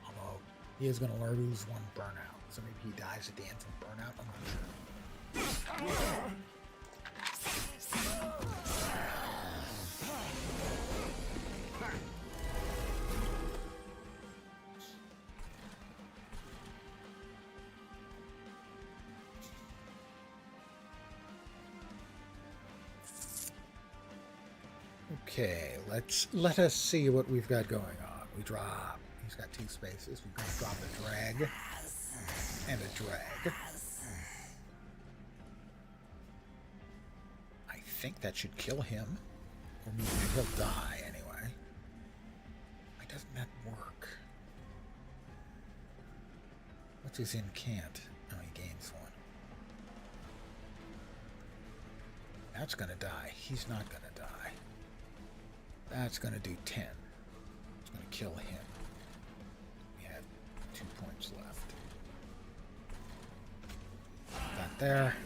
Although he is going to lose 1 burnout. So maybe he dies at the end from burnout. I'm not sure. Okay, let us see what we've got going on. We drop. He's got 2 spaces. We're going to drop a drag and a drag. I think that should kill him, or maybe he'll die anyway. Why doesn't that work? What's his incant? Oh, he gains 1. That's going to die. He's not going to die. That's going to do 10. It's going to kill him. We have 2 points left. That there.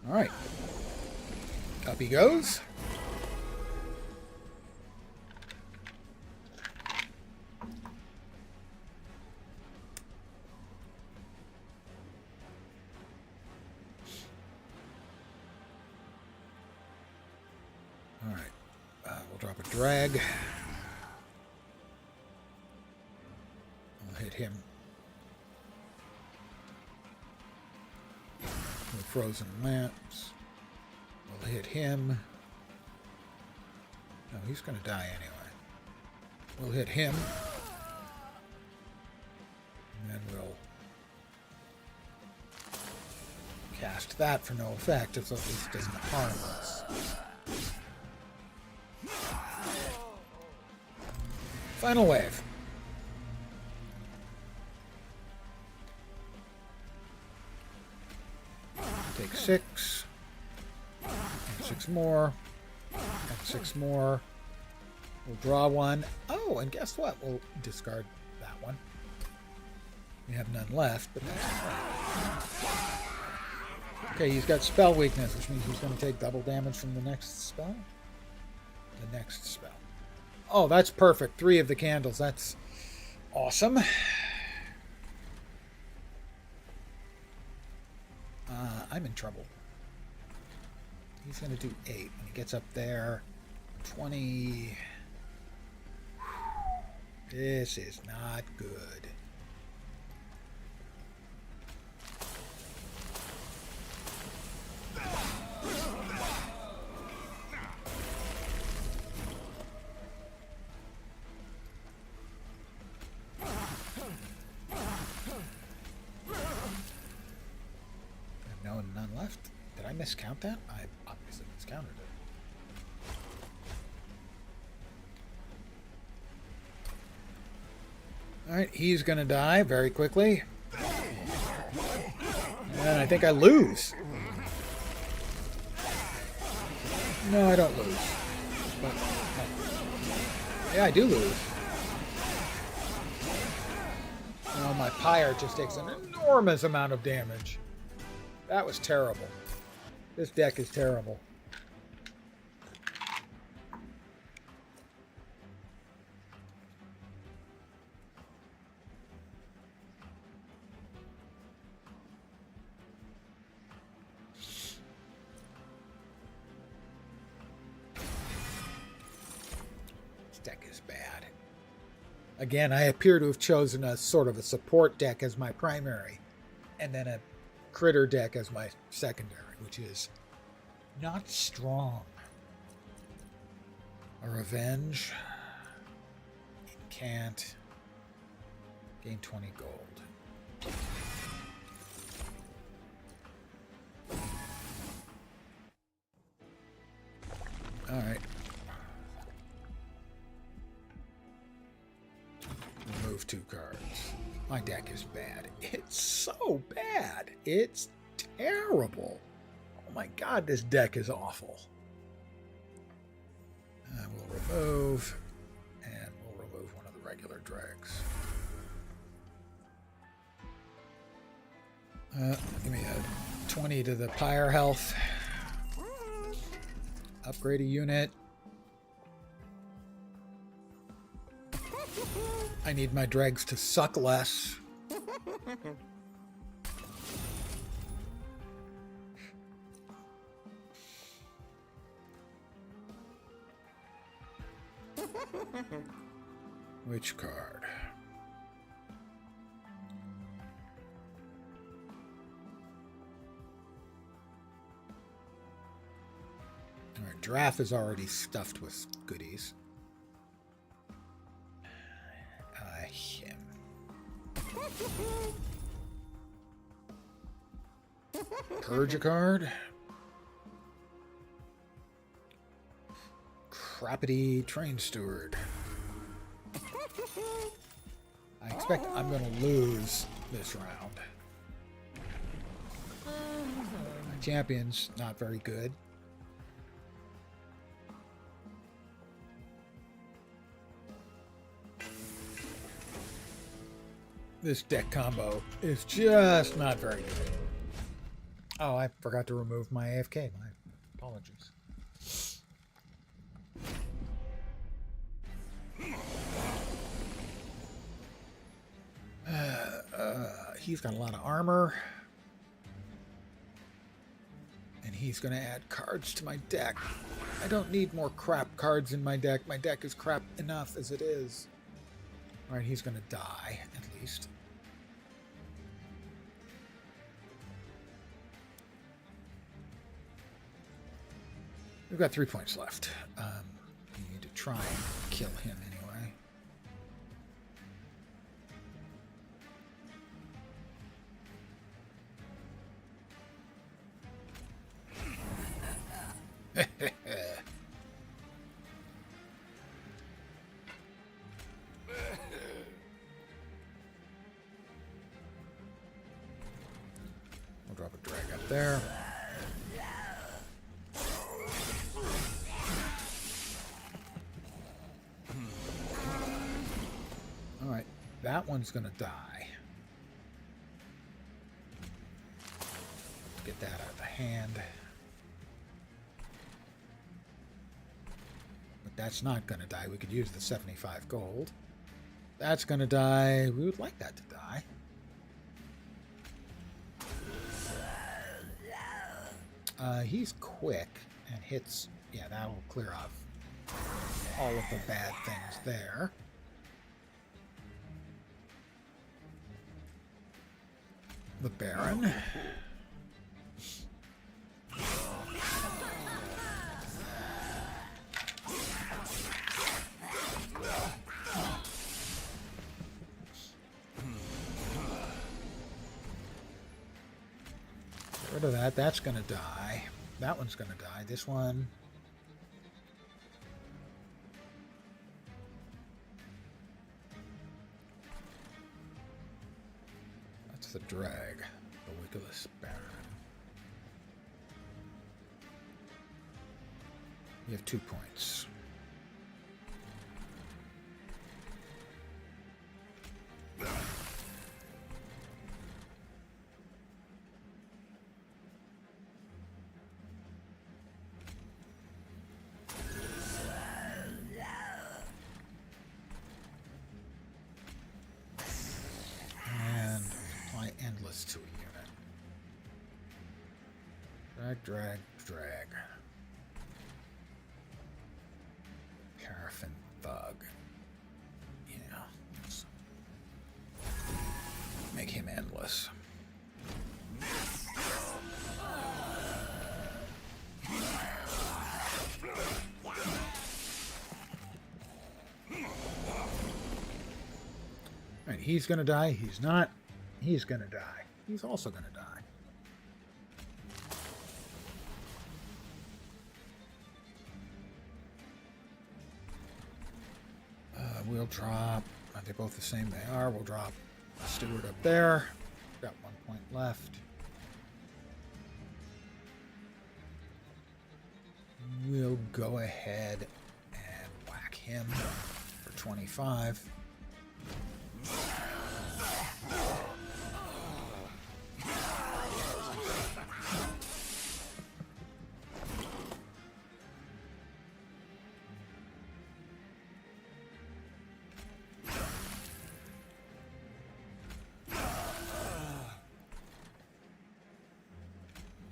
All right. Up he goes. Drag. I'll hit him with frozen lamps. We'll hit him. No, he's going to die anyway. We'll hit him. And then we'll cast that for no effect, as though this doesn't harm us. Final wave. Take 6. And 6 more. And 6 more. We'll draw 1. Oh, and guess what? We'll discard that one. We have none left, but that's fine. Okay, he's got spell weakness, which means he's going to take double damage from the next spell. The next spell. Oh, that's perfect. 3 of the candles. That's awesome. I'm in trouble. He's going to do 8. When he gets up there, 20. This is not good. left? Did I miscount that? I obviously miscounted it. Alright, he's gonna die very quickly. And I think I lose. No, I don't lose. But, yeah, I do lose. Oh, my pyre just takes an enormous amount of damage. That was terrible. This deck is terrible. Deck is bad. Again, I appear to have chosen a sort of a support deck as my primary, and then a critter deck as my secondary, which is not strong. A revenge. Can't. Gain 20 gold. Alright. Remove 2 cards. My deck is bad. It's so bad. It's terrible. Oh my god, this deck is awful. We'll remove, and we'll remove one of the regular dregs. Give me a 20 to the pyre health. Upgrade a unit. I need my dregs to suck less. Which card? Alright, Giraffe is already stuffed with goodies. Him. Purge a card. Crappity Train Steward. I expect I'm going to lose this round. My champion's not very good. This deck combo is just not very good. Oh, I forgot to remove my AFK. My apologies. He's got a lot of armor. And he's going to add cards to my deck. I don't need more crap cards in my deck. My deck is crap enough as it is. Alright, he's going to die, at least. We've got 3 points left. We need to try and kill him anyway. We'll drop a drag up there. Alright, that one's gonna die. Get that out of the hand. But that's not gonna die. We could use the 75 gold. That's gonna die. We would like that to die. He's quick and hits. Yeah, that'll clear off all of the bad things there. The Baron. Get rid of that. That's going to die. That one's going to die. This one. That's the drag. The Wickless Baron. You have 2 points. And apply endless to a unit. Drag, drag, drag. Paraffin Thug. Yeah. Let's make him endless. Alright, he's gonna die. He's not. He's gonna die. He's also gonna die. We'll drop. Are they both the same? They are. We'll drop Steward up there. Got 1 point left. We'll go ahead and whack him for 25.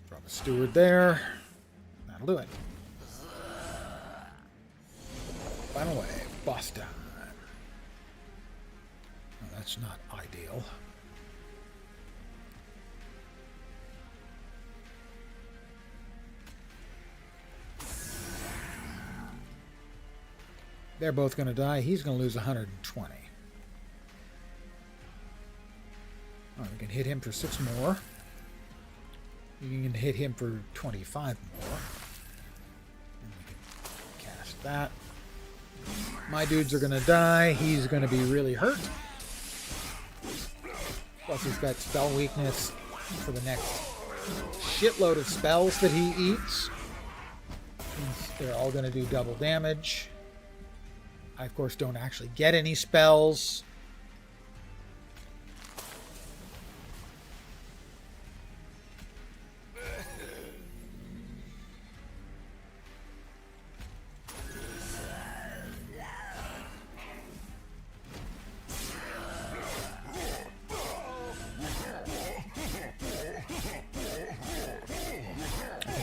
Drop a Steward there. That'll do it. Final wave. Boss time. No, that's not ideal. They're both going to die. He's going to lose 120. Oh, we can hit him for 6 more. You can hit him for 25 more. And we can cast that. My dudes are going to die. He's going to be really hurt. Plus he's got spell weakness for the next shitload of spells that he eats. They're all going to do double damage. I, of course, don't actually get any spells.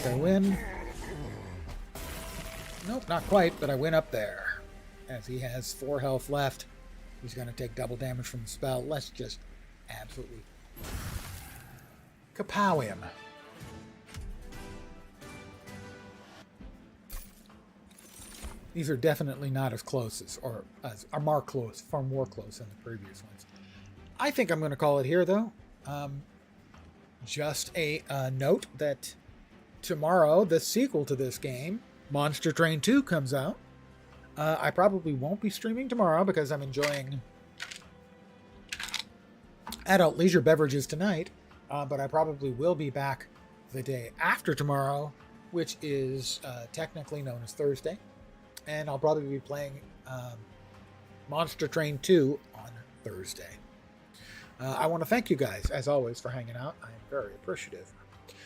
I win. Nope, not quite, but I win up there. As he has 4 health left, he's going to take double damage from the spell. Let's just absolutely kapow him. These are definitely not as close as, or as, are more close, far more close than the previous ones. I think I'm going to call it here, though. Just a note that tomorrow, the sequel to this game, Monster Train 2, comes out. I probably won't be streaming tomorrow because I'm enjoying adult leisure beverages tonight. But I probably will be back the day after tomorrow, which is technically known as Thursday. And I'll probably be playing Monster Train 2 on Thursday. I want to thank you guys, as always, for hanging out. I am very appreciative.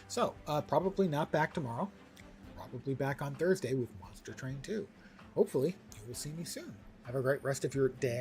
So, probably not back tomorrow. Probably back on Thursday with Monster Train 2. Hopefully, you will see me soon. Have a great rest of your day.